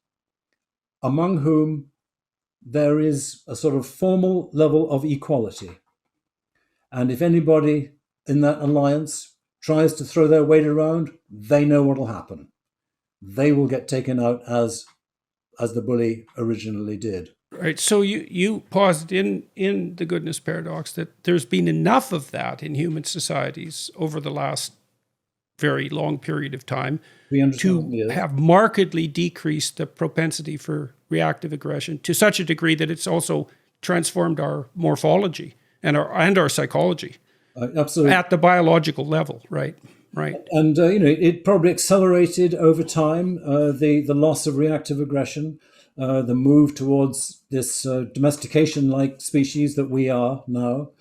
Speaker 1: among whom there is a sort of formal level of equality. And if anybody in that alliance tries to throw their weight around, they know what will happen. They will get taken out as the bully originally did.
Speaker 2: Right. So you posit in the goodness paradox that there's been enough of that in human societies over the last very long period of time to have markedly decreased the propensity for reactive aggression to such a degree that it's also transformed our morphology and our psychology.
Speaker 1: Absolutely.
Speaker 2: At the biological level, right? Right.
Speaker 1: And it probably accelerated over time the loss of reactive aggression, the move towards this domestication-like species that we are now.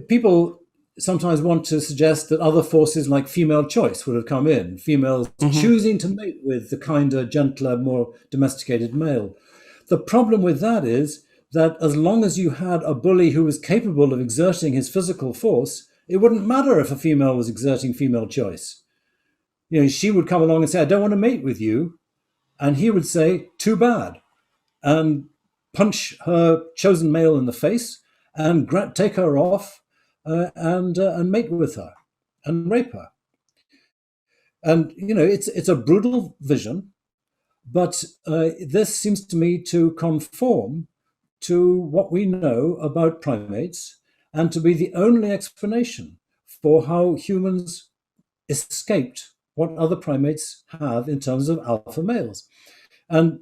Speaker 1: People sometimes want to suggest that other forces like female choice would have come in, females choosing to mate with the kinder, gentler, more domesticated male. The problem with that is that as long as you had a bully who was capable of exerting his physical force, it wouldn't matter if a female was exerting female choice. She would come along and say, I don't want to mate with you. And he would say, too bad, and punch her chosen male in the face and take her off and mate with her and rape her. And, it's a brutal vision, but this seems to me to conform to what we know about primates and to be the only explanation for how humans escaped what other primates have in terms of alpha males. And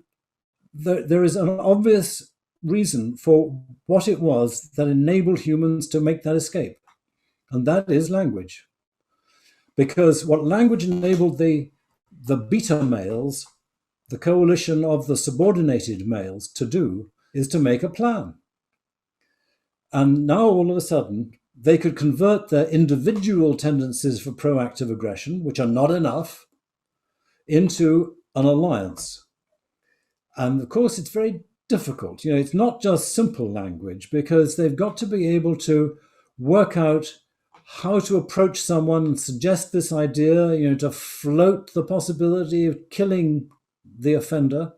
Speaker 1: there is an obvious reason for what it was that enabled humans to make that escape, and that is language. Because what language enabled the beta males, the coalition of the subordinated males, to do is to make a plan. And now all of a sudden, they could convert their individual tendencies for proactive aggression, which are not enough, into an alliance. And of course, it's very difficult. It's not just simple language, because they've got to be able to work out how to approach someone and suggest this idea, to float the possibility of killing the offender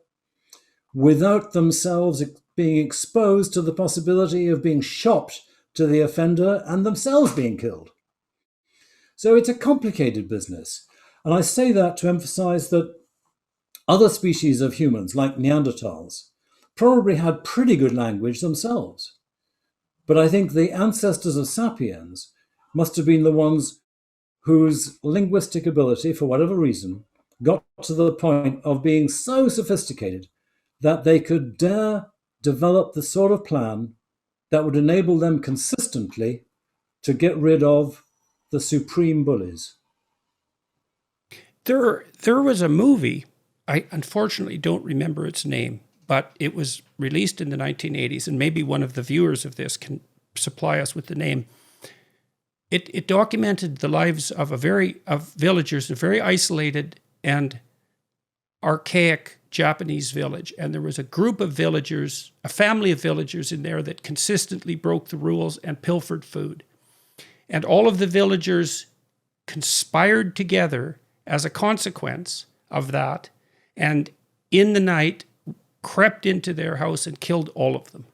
Speaker 1: without themselves being exposed to the possibility of being shocked to the offender and themselves being killed. So it's a complicated business. And I say that to emphasize that other species of humans, like Neanderthals, probably had pretty good language themselves. But I think the ancestors of sapiens must have been the ones whose linguistic ability, for whatever reason, got to the point of being so sophisticated that they could dare develop the sort of plan that would enable them consistently to get rid of the supreme bullies.
Speaker 2: There was a movie, I unfortunately don't remember its name, but it was released in the 1980s, and maybe one of the viewers of this can supply us with the name. It documented the lives of villagers, a very isolated and archaic Japanese village. And there was a group of villagers, a family of villagers in there that consistently broke the rules and pilfered food. And all of the villagers conspired together as a consequence of that, and in the night crept into their house and killed all of them.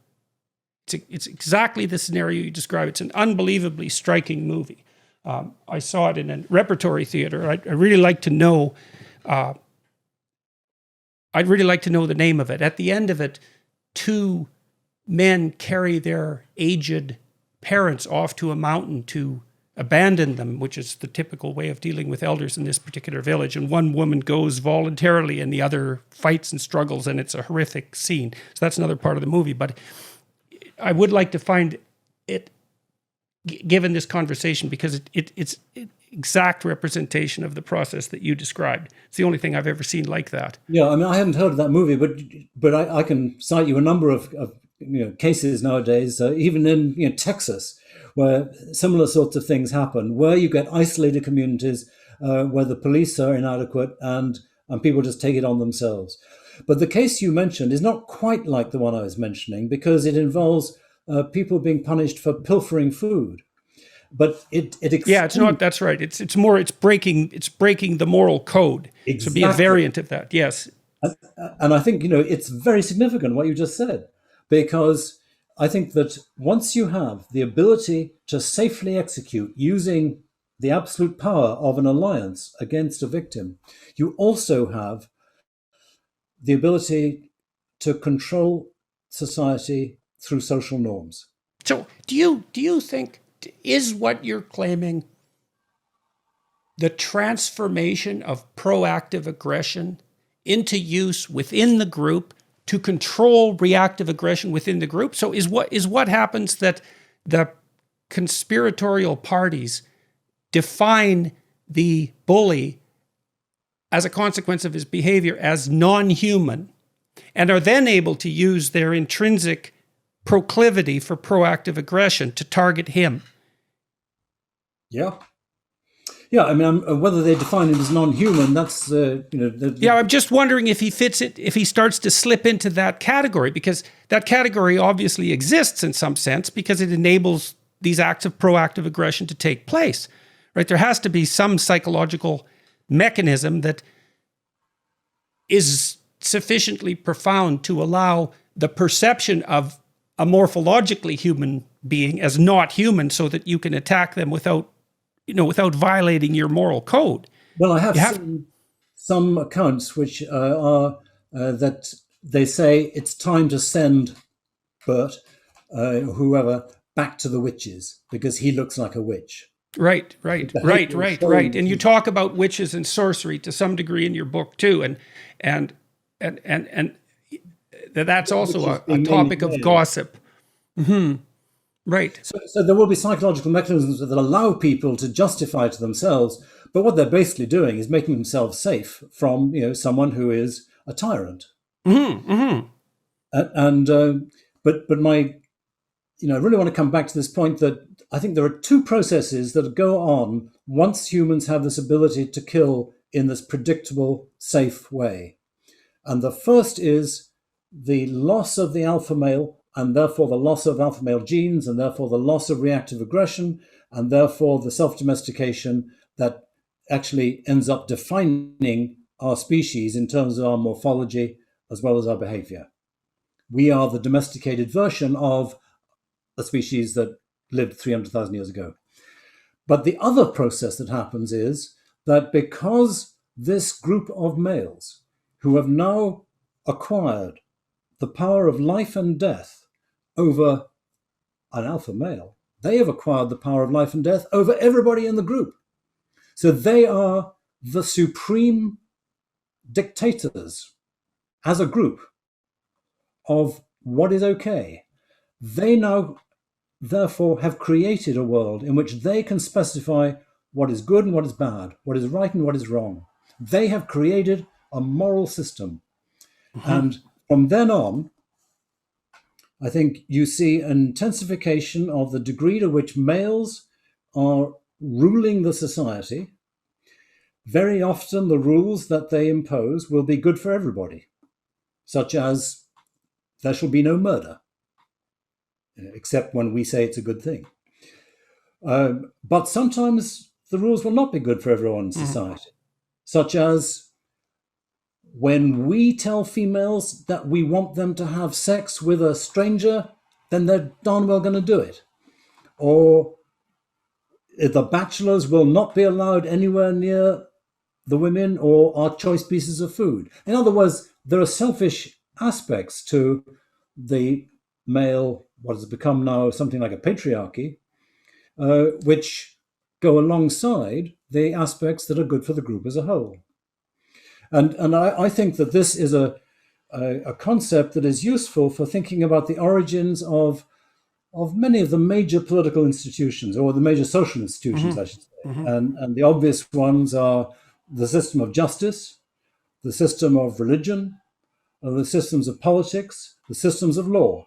Speaker 2: It's exactly the scenario you describe. It's an unbelievably striking movie. I saw it in a repertory theater. I'd really like to know. I'd really like to know the name of it. At the end of it, two men carry their aged parents off to a mountain to abandon them, which is the typical way of dealing with elders in this particular village. And one woman goes voluntarily, and the other fights and struggles, and it's a horrific scene. So that's another part of the movie. But I would like to find it, given this conversation, because it's exact representation of the process that you described. It's the only thing I've ever seen like that.
Speaker 1: Yeah, I mean, I haven't heard of that movie, but I can cite you a number of cases nowadays, even in Texas, where similar sorts of things happen, where you get isolated communities where the police are inadequate and people just take it on themselves. But the case you mentioned is not quite like the one I was mentioning, because it involves people being punished for pilfering food. But
Speaker 2: it's not. That's right. It's breaking the moral code.
Speaker 1: Exactly.
Speaker 2: So be a variant of that. Yes.
Speaker 1: And I think it's very significant what you just said, because I think that once you have the ability to safely execute using the absolute power of an alliance against a victim, you also have the ability to control society through social norms.
Speaker 2: So do you think, is what you're claiming the transformation of proactive aggression into use within the group to control reactive aggression within the group? So is what happens that the conspiratorial parties define the bully as a consequence of his behavior as non-human, and are then able to use their intrinsic proclivity for proactive aggression to target him?
Speaker 1: Yeah. I mean, whether they define him as non-human, that's
Speaker 2: I'm just wondering if he fits it, if he starts to slip into that category, because that category obviously exists in some sense because it enables these acts of proactive aggression to take place, right? There has to be some psychological mechanism that is sufficiently profound to allow the perception of a morphologically human being as not human, so that you can attack them without violating your moral code.
Speaker 1: Well, I have seen some accounts which are that they say it's time to send Bert, whoever, back to the witches because he looks like a witch.
Speaker 2: Right,
Speaker 1: Behavior
Speaker 2: right.
Speaker 1: showing
Speaker 2: And you talk about witches and sorcery to some degree in your book too, and and that's also
Speaker 1: which is
Speaker 2: a
Speaker 1: being mainly
Speaker 2: topic of
Speaker 1: male.
Speaker 2: gossip. Right.
Speaker 1: So there will be psychological mechanisms that allow people to justify to themselves, but what they're basically doing is making themselves safe from, someone who is a tyrant. And but my, I really want to come back to this point that I think there are two processes that go on once humans have this ability to kill in this predictable, safe way. And the first is the loss of the alpha male, and therefore the loss of alpha male genes, and therefore the loss of reactive aggression, and therefore the self domestication that actually ends up defining our species in terms of our morphology as well as our behavior. We are the domesticated version of a species that lived 300,000 years ago. But the other process that happens is that because this group of males who have now acquired the power of life and death over an alpha male, they have acquired the power of life and death over everybody in the group. So they are the supreme dictators as a group of what is okay. They now, therefore, have created a world in which they can specify what is good and what is bad, what is right and what is wrong. They have created a moral system. And from then on, I think you see an intensification of the degree to which males are ruling the society. Very often, the rules that they impose will be good for everybody, such as there shall be no murder, except when we say it's a good thing. But sometimes the rules will not be good for everyone in society, such as when we tell females that we want them to have sex with a stranger, then they're darn well going to do it. Or the bachelors will not be allowed anywhere near the women or our choice pieces of food. In other words, there are selfish aspects to the male, what has become now something like a patriarchy, which go alongside the aspects that are good for the group as a whole. And I think that this is a concept that is useful for thinking about the origins of many of the major political institutions, or the major social institutions, I should say. And the obvious ones are the system of justice, the system of religion, the systems of politics, the systems of law,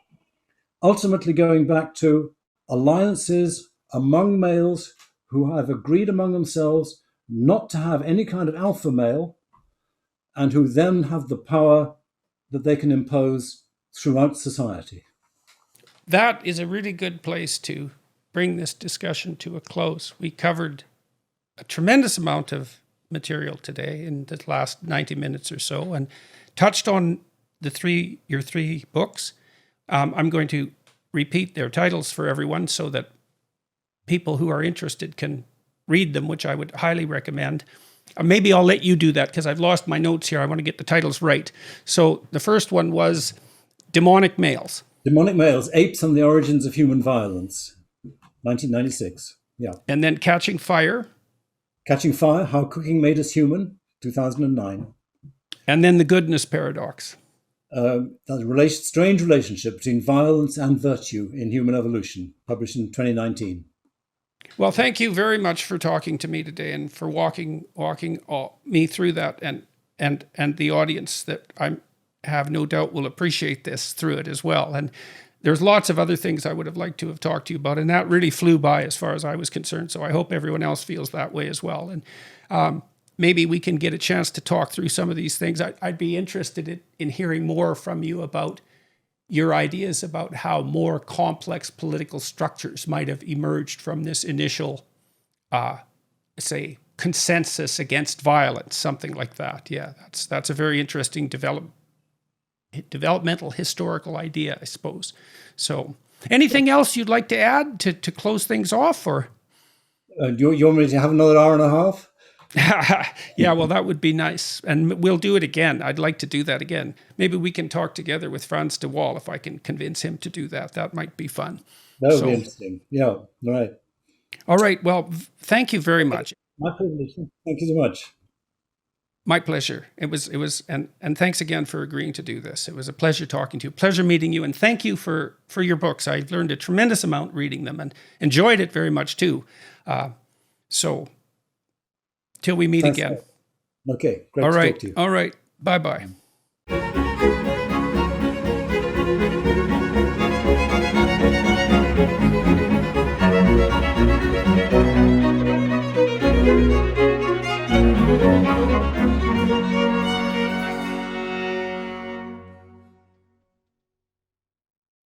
Speaker 1: ultimately going back to alliances among males who have agreed among themselves not to have any kind of alpha male, and who then have the power that they can impose throughout society.
Speaker 2: That is a really good place to bring this discussion to a close. We covered a tremendous amount of material today in the last 90 minutes or so, and touched on your three books. I'm going to repeat their titles for everyone so that people who are interested can read them, which I would highly recommend. Maybe I'll let you do that because I've lost my notes here. I want to get the titles right. So the first one was Demonic Males.
Speaker 1: Demonic Males, Apes and the Origins of Human Violence, 1996. Yeah.
Speaker 2: And then Catching Fire.
Speaker 1: Catching Fire, How Cooking Made Us Human, 2009.
Speaker 2: And then The Goodness Paradox.
Speaker 1: That strange relationship between violence and virtue in human evolution, published in 2019.
Speaker 2: Well, thank you very much for talking to me today and for walking me through that, and the audience that I have no doubt will appreciate this through it as well. And there's lots of other things I would have liked to have talked to you about, and that really flew by as far as I was concerned. So I hope everyone else feels that way as well. And maybe we can get a chance to talk through some of these things. I'd be interested in hearing more from you about your ideas about how more complex political structures might have emerged from this initial, say, consensus against violence, something like that. Yeah, that's a very interesting developmental historical idea, I suppose. So, anything else you'd like to add to close things off, or?
Speaker 1: You want me to have another hour and a half?
Speaker 2: Yeah, well, that would be nice. And we'll do it again. I'd like to do that again. Maybe we can talk together with Frans de Waal if I can convince him to do that. That might be fun.
Speaker 1: That would be interesting. Yeah, right.
Speaker 2: All right. Well, thank you very much.
Speaker 1: My privilege. Thank you so much.
Speaker 2: My pleasure. It was, and thanks again for agreeing to do this. It was a pleasure talking to you, pleasure meeting you, and thank you for your books. I've learned a tremendous amount reading them and enjoyed it very much too. So, till we meet
Speaker 1: Thanks,
Speaker 2: again.
Speaker 1: guys. Okay, great
Speaker 2: All
Speaker 1: to
Speaker 2: right.
Speaker 1: talk to you.
Speaker 2: All right. Bye-bye.